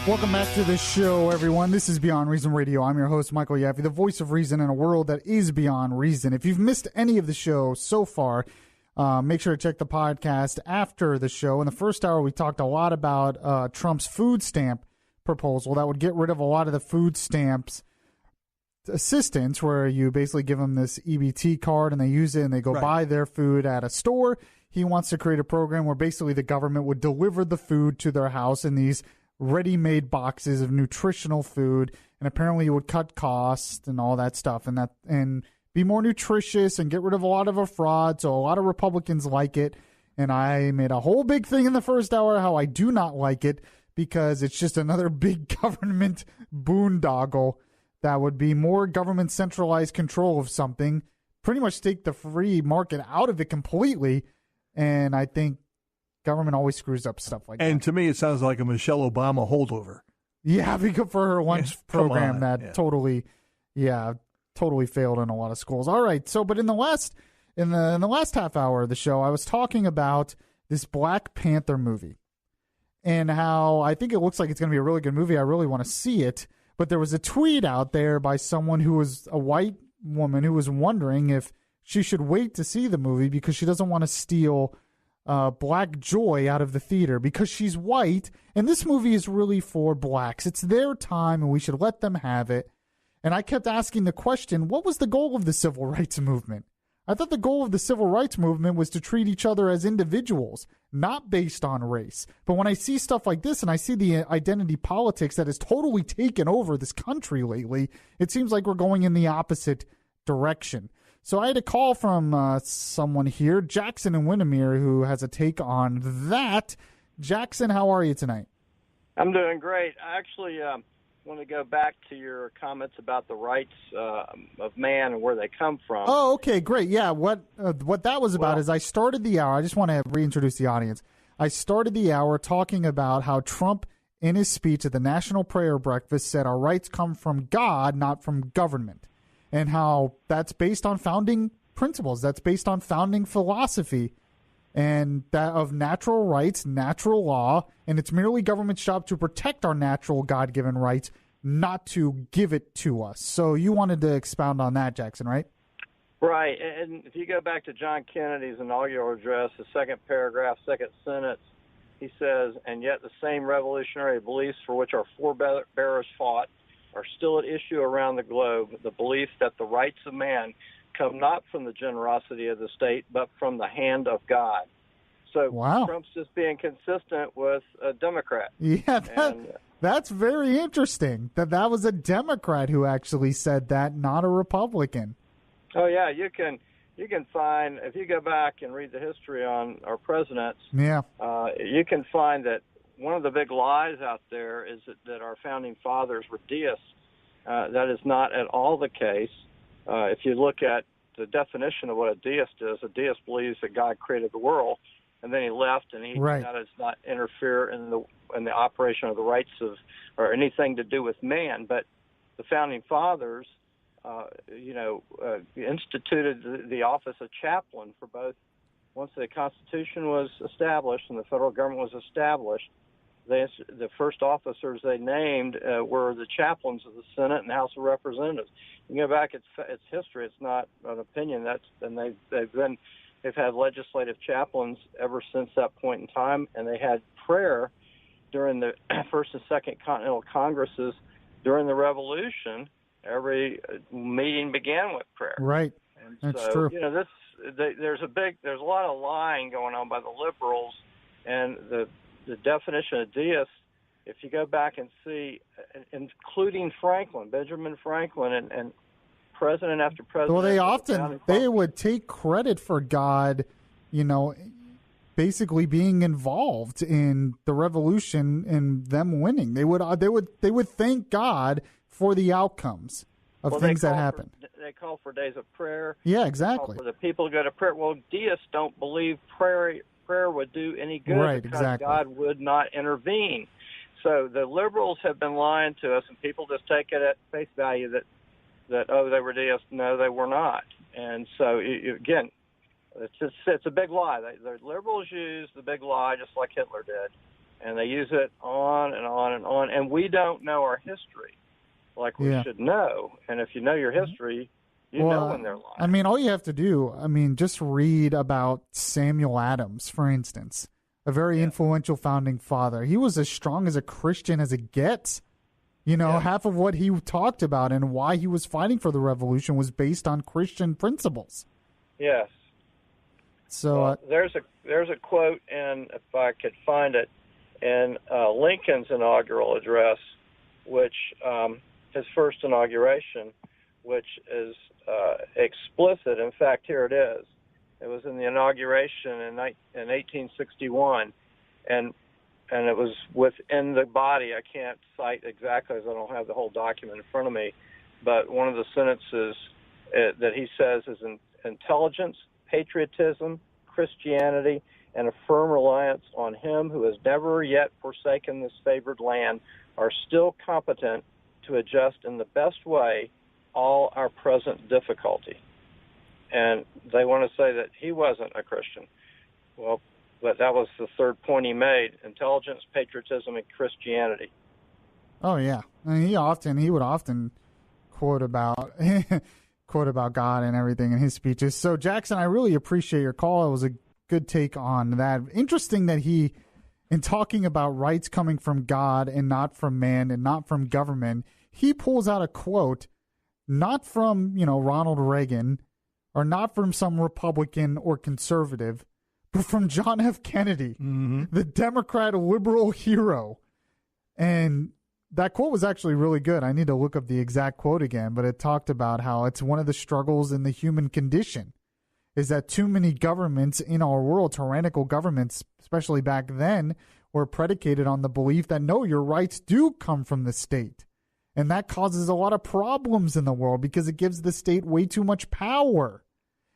Welcome back to the show, everyone. This is Beyond Reason Radio. I'm your host, Michael Yaffee, the voice of reason in a world that is beyond reason. If you've missed any of the show so far, make sure to check the podcast after the show. In the first hour, we talked a lot about Trump's food stamp proposal that would get rid of a lot of the food stamps assistance where you basically give them this EBT card and they use it and they go buy their food at a store. He wants to create a program where basically the government would deliver the food to their house in these ready-made boxes of nutritional food, and apparently it would cut costs and all that stuff and be more nutritious and get rid of a lot of a fraud. So a lot of Republicans like it, and I made a whole big thing in the first hour how I do not like it because it's just another big government boondoggle that would be more government centralized control of something, pretty much take the free market out of it completely, and I think government always screws up stuff like that. And to me, it sounds like a Michelle Obama holdover. Yeah, because for her lunch program that totally failed in a lot of schools. All right, so but in the last half hour of the show, I was talking about this Black Panther movie and how I think it looks like it's going to be a really good movie. I really want to see it, but there was a tweet out there by someone who was a white woman who was wondering if she should wait to see the movie because she doesn't want to steal black joy out of the theater because she's white, and this movie is really for blacks. It's their time, and we should let them have it. And I kept asking the question, what was the goal of the civil rights movement? I thought the goal of the civil rights movement was to treat each other as individuals, not based on race. But when I see stuff like this and I see the identity politics that has totally taken over this country lately, it seems like we're going in the opposite direction. So I had a call from someone here, Jackson in Windermere, who has a take on that. Jackson, how are you tonight? I'm doing great. I actually want to go back to your comments about the rights of man and where they come from. Oh, okay, great. Yeah, what that was about is I started the hour. I just want to reintroduce the audience. I started the hour talking about how Trump, in his speech at the National Prayer Breakfast, said our rights come from God, not from government. And how that's based on founding principles. That's based on founding philosophy and that of natural rights, natural law, and it's merely government's job to protect our natural God-given rights, not to give it to us. So you wanted to expound on that, Jackson, right? Right. And if you go back to John Kennedy's inaugural address, the second paragraph, second sentence, he says, and yet the same revolutionary beliefs for which our forebears fought are still at issue around the globe, the belief that the rights of man come not from the generosity of the state, but from the hand of God. So Trump's just being consistent with a Democrat. Yeah, that's very interesting, that was a Democrat who actually said that, not a Republican. Oh, yeah, you can find, if you go back and read the history on our presidents, you can find that one of the big lies out there is that our founding fathers were deists. That is not at all the case. If you look at the definition of what a deist believes that God created the world, and then he left, and that does not interfere in the operation of the rights of or anything to do with man. But the founding fathers, instituted the office of chaplain for both. Once the Constitution was established and the federal government was established, the first officers they named were the chaplains of the Senate and House of Representatives. You go back; it's history. It's not an opinion. They've had legislative chaplains ever since that point in time, and they had prayer during the First and Second Continental Congresses during the Revolution. Every meeting began with prayer. Right. And that's so, true. There's a lot of lying going on by the liberals, and the definition of deist, if you go back and see, including Benjamin Franklin, and president after president. Well, they would take credit for God, basically being involved in the revolution and them winning. They would thank God for the outcomes of things that happened. They call for days of prayer. Yeah, exactly. For the people to go to prayer. Well, deists don't believe prayer would do any good because God would not intervene. So the liberals have been lying to us, and people just take it at face value that they were deists. No, they were not. And so again, it's a big lie. The liberals use the big lie just like Hitler did, and they use it on and on and on. And we don't know our history like we should know. And if you know your history, you know when they're lying. I mean, all you have to do, just read about Samuel Adams, for instance, a very influential founding father. He was as strong as a Christian as it gets. You know, half of what he talked about and why he was fighting for the revolution was based on Christian principles. Yes. So there's a quote, and if I could find it, in Lincoln's inaugural address, which his first inauguration, which is explicit. In fact, here it is. It was in the inauguration in 1861, and it was within the body. I can't cite exactly as I don't have the whole document in front of me, but one of the sentences that he says is intelligence, patriotism, Christianity, and a firm reliance on him who has never yet forsaken this favored land are still competent to adjust in the best way all our present difficulty. And they want to say that he wasn't a Christian. Well, but that was the third point he made: intelligence, patriotism, and Christianity. Oh yeah, I mean, he would often quote about God and everything in his speeches. So Jackson, I really appreciate your call. It was a good take on that. Interesting that he, in talking about rights coming from God and not from man and not from government, he pulls out a quote not from, Ronald Reagan or not from some Republican or conservative, but from John F. Kennedy, the Democrat liberal hero. And that quote was actually really good. I need to look up the exact quote again, but it talked about how it's one of the struggles in the human condition is that too many governments in our world, tyrannical governments, especially back then, were predicated on the belief that, no, your rights do come from the state. And that causes a lot of problems in the world because it gives the state way too much power.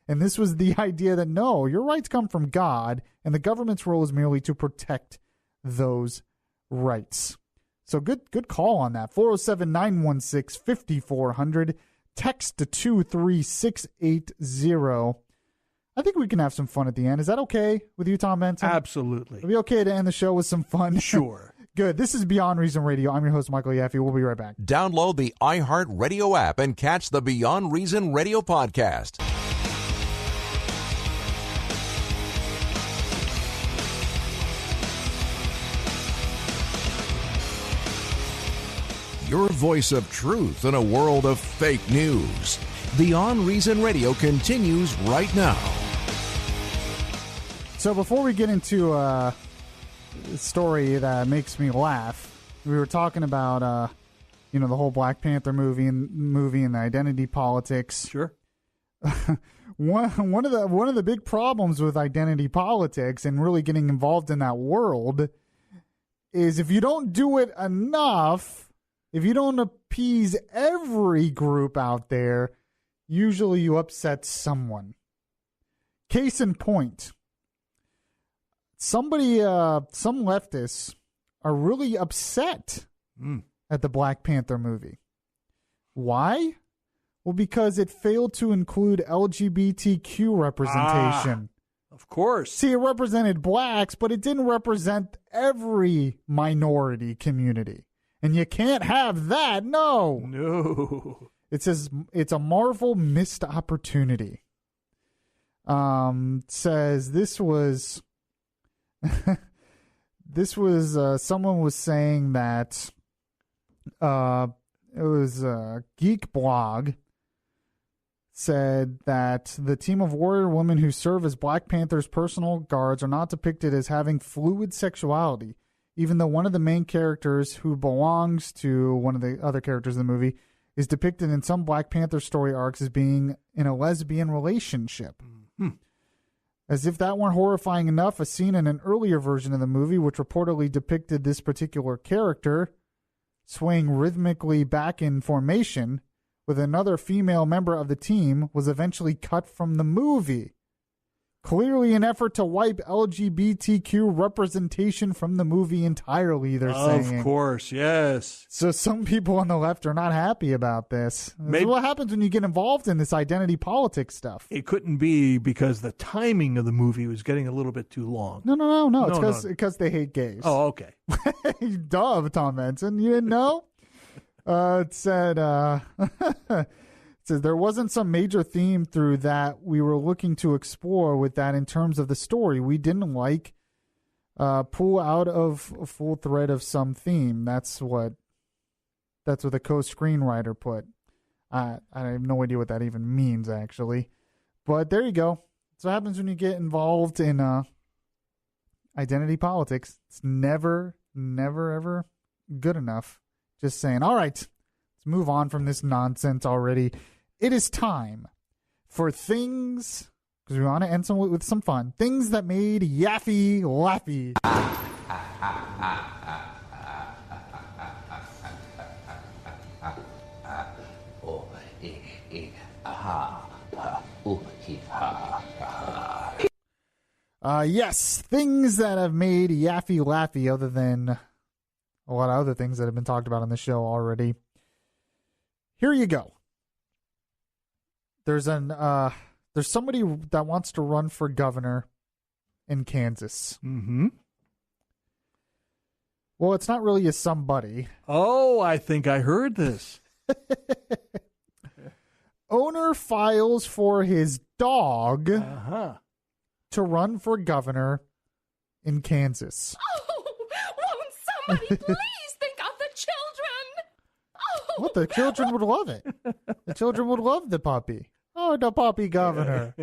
And this was the idea that, no, your rights come from God, and the government's role is merely to protect those rights. So good call on that. 407-916-5400. Text to 23680. I think we can have some fun at the end. Is that okay with you, Tom Benson? Absolutely. It'll be okay to end the show with some fun. Sure. Good. This is Beyond Reason Radio. I'm your host, Michael Yaffee. We'll be right back. Download the iHeart Radio app and catch the Beyond Reason Radio podcast. Your voice of truth in a world of fake news. Beyond Reason Radio continues right now. So before we get into a story that makes me laugh, we were talking about the whole Black Panther movie and the identity politics. Sure. One of the big problems with identity politics and really getting involved in that world is if you don't do it enough, if you don't appease every group out there, usually you upset someone. Case in point, some leftists are really upset at the Black Panther movie. Why? Well, because it failed to include LGBTQ representation. Of course. See, it represented blacks, but it didn't represent every minority community. And you can't have that. No. It says it's a Marvel missed opportunity. Says this was someone was saying that it was a Geek Blog said that the team of warrior women who serve as Black Panther's personal guards are not depicted as having fluid sexuality, even though one of the main characters who belongs to one of the other characters in the movie is depicted in some Black Panther story arcs as being in a lesbian relationship. As if that weren't horrifying enough, a scene in an earlier version of the movie, which reportedly depicted this particular character swaying rhythmically back in formation with another female member of the team, was eventually cut from the movie. Clearly an effort to wipe LGBTQ representation from the movie entirely, they're saying. Of course, yes. So some people on the left are not happy about this. This is what happens when you get involved in this identity politics stuff. It couldn't be because the timing of the movie was getting a little bit too long. No. It's because they hate gays. Oh, okay. Duh, Tom Benson. You didn't know? It said... It says there wasn't some major theme through that we were looking to explore with that in terms of the story. We didn't pull out of a full thread of some theme. That's what That's what the co-screenwriter put. I have no idea what that even means, actually. But there you go. That's what happens when you get involved in identity politics. It's never, ever good enough. Just saying, all right, let's move on from this nonsense already. It is time for things, because we want to end with some fun, things that made Yaffee laffy. Yes, things that have made Yaffee laffy, other than a lot of other things that have been talked about on the show already. Here you go. There's somebody that wants to run for governor in Kansas. Mm-hmm. Well, it's not really a somebody. Oh, I think I heard this. Owner files for his dog to run for governor in Kansas. Oh, won't somebody please think of the children? Oh. What? The children would love it. The children would love the puppy. Oh, the puppy governor.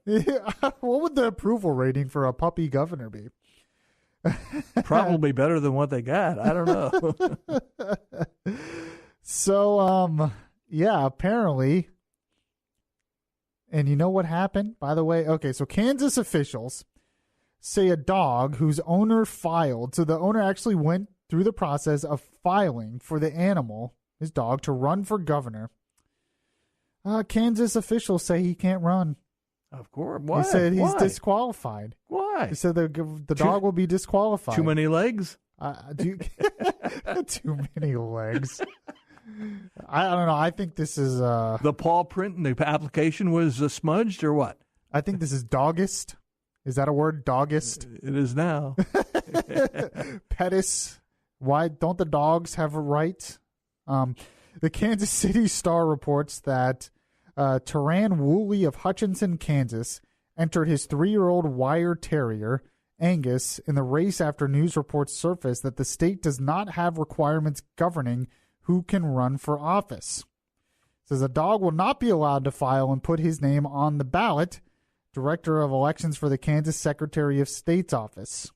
What would the approval rating for a puppy governor be? Probably better than what they got. I don't know. So, yeah, apparently. And you know what happened, by the way? Okay, so Kansas officials say a dog whose owner filed. So the owner actually went through the process of filing for the animal, his dog, to run for governor. Kansas officials say he can't run. Of course. Why? He said he's disqualified. Why? He said the dog will be disqualified. Too many legs? Too many legs. I don't know. I think this is... the paw print in the application was smudged or what? I think this is doggist. Is that a word? Doggist? It is now. Pettis. Why don't the dogs have a right? The Kansas City Star reports that Taran Woolley of Hutchinson, Kansas, entered his 3-year-old wire terrier, Angus, in the race after news reports surfaced that the state does not have requirements governing who can run for office. It says a dog will not be allowed to file and put his name on the ballot. Director of Elections for the Kansas Secretary of State's office.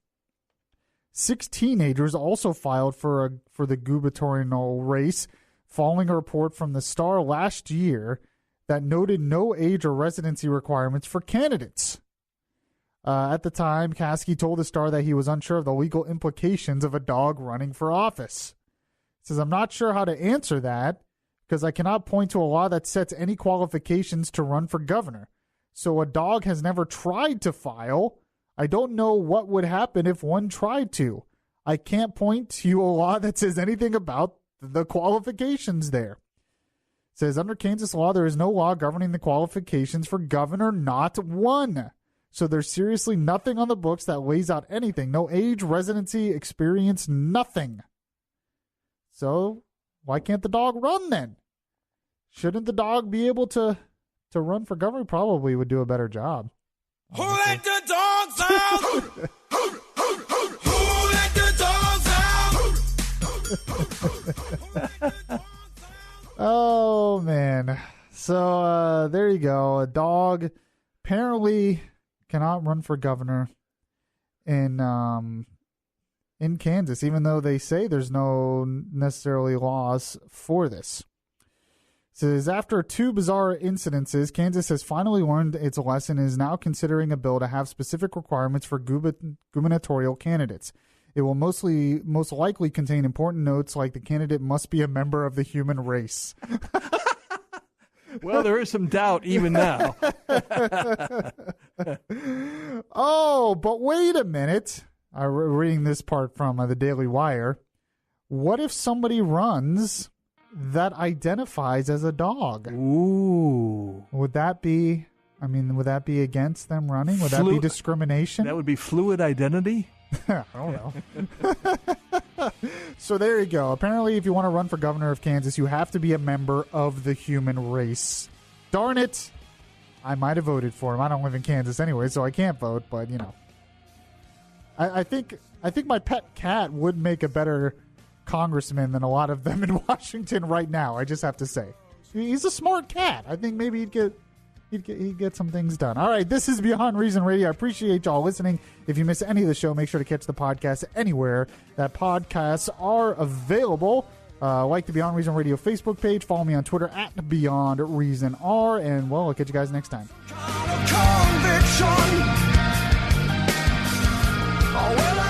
6 teenagers also filed for the gubernatorial race, following a report from the Star last year that noted no age or residency requirements for candidates. At the time, Caskey told the Star that he was unsure of the legal implications of a dog running for office. He says, I'm not sure how to answer that because I cannot point to a law that sets any qualifications to run for governor. So a dog has never tried to file. I don't know what would happen if one tried to. I can't point to a law that says anything about the qualifications there. It says, under Kansas law, there is no law governing the qualifications for governor, not one. So there's seriously nothing on the books that lays out anything. No age, residency, experience, nothing. So why can't the dog run then? Shouldn't the dog be able to run for governor? Probably would do a better job. Who let the dogs out? Who let the dogs out? Oh, man. So there you go. A dog apparently cannot run for governor in Kansas, even though they say there's no necessarily laws for this. It says, after 2 bizarre incidences, Kansas has finally learned its lesson and is now considering a bill to have specific requirements for gubernatorial candidates. It will most likely contain important notes like the candidate must be a member of the human race. Well, there is some doubt even now. Oh, but wait a minute. I'm reading this part from the Daily Wire. What if somebody runs that identifies as a dog? Ooh. Would that be against them running? Would that be discrimination? That would be fluid identity? I don't know. So there you go. Apparently, if you want to run for governor of Kansas, you have to be a member of the human race. Darn it. I might have voted for him. I don't live in Kansas anyway, so I can't vote, but, you know. I think my pet cat would make a better congressmen than a lot of them in Washington right now. I just have to say, he's a smart cat. I think maybe he'd get some things done. All right, this is Beyond Reason Radio. I appreciate y'all listening. If you miss any of the show, make sure to catch the podcast anywhere that podcasts are available. Like the Beyond Reason Radio Facebook page. Follow me on Twitter at BeyondReasonR. And, well, I'll catch you guys next time. Conviction. Oh, well,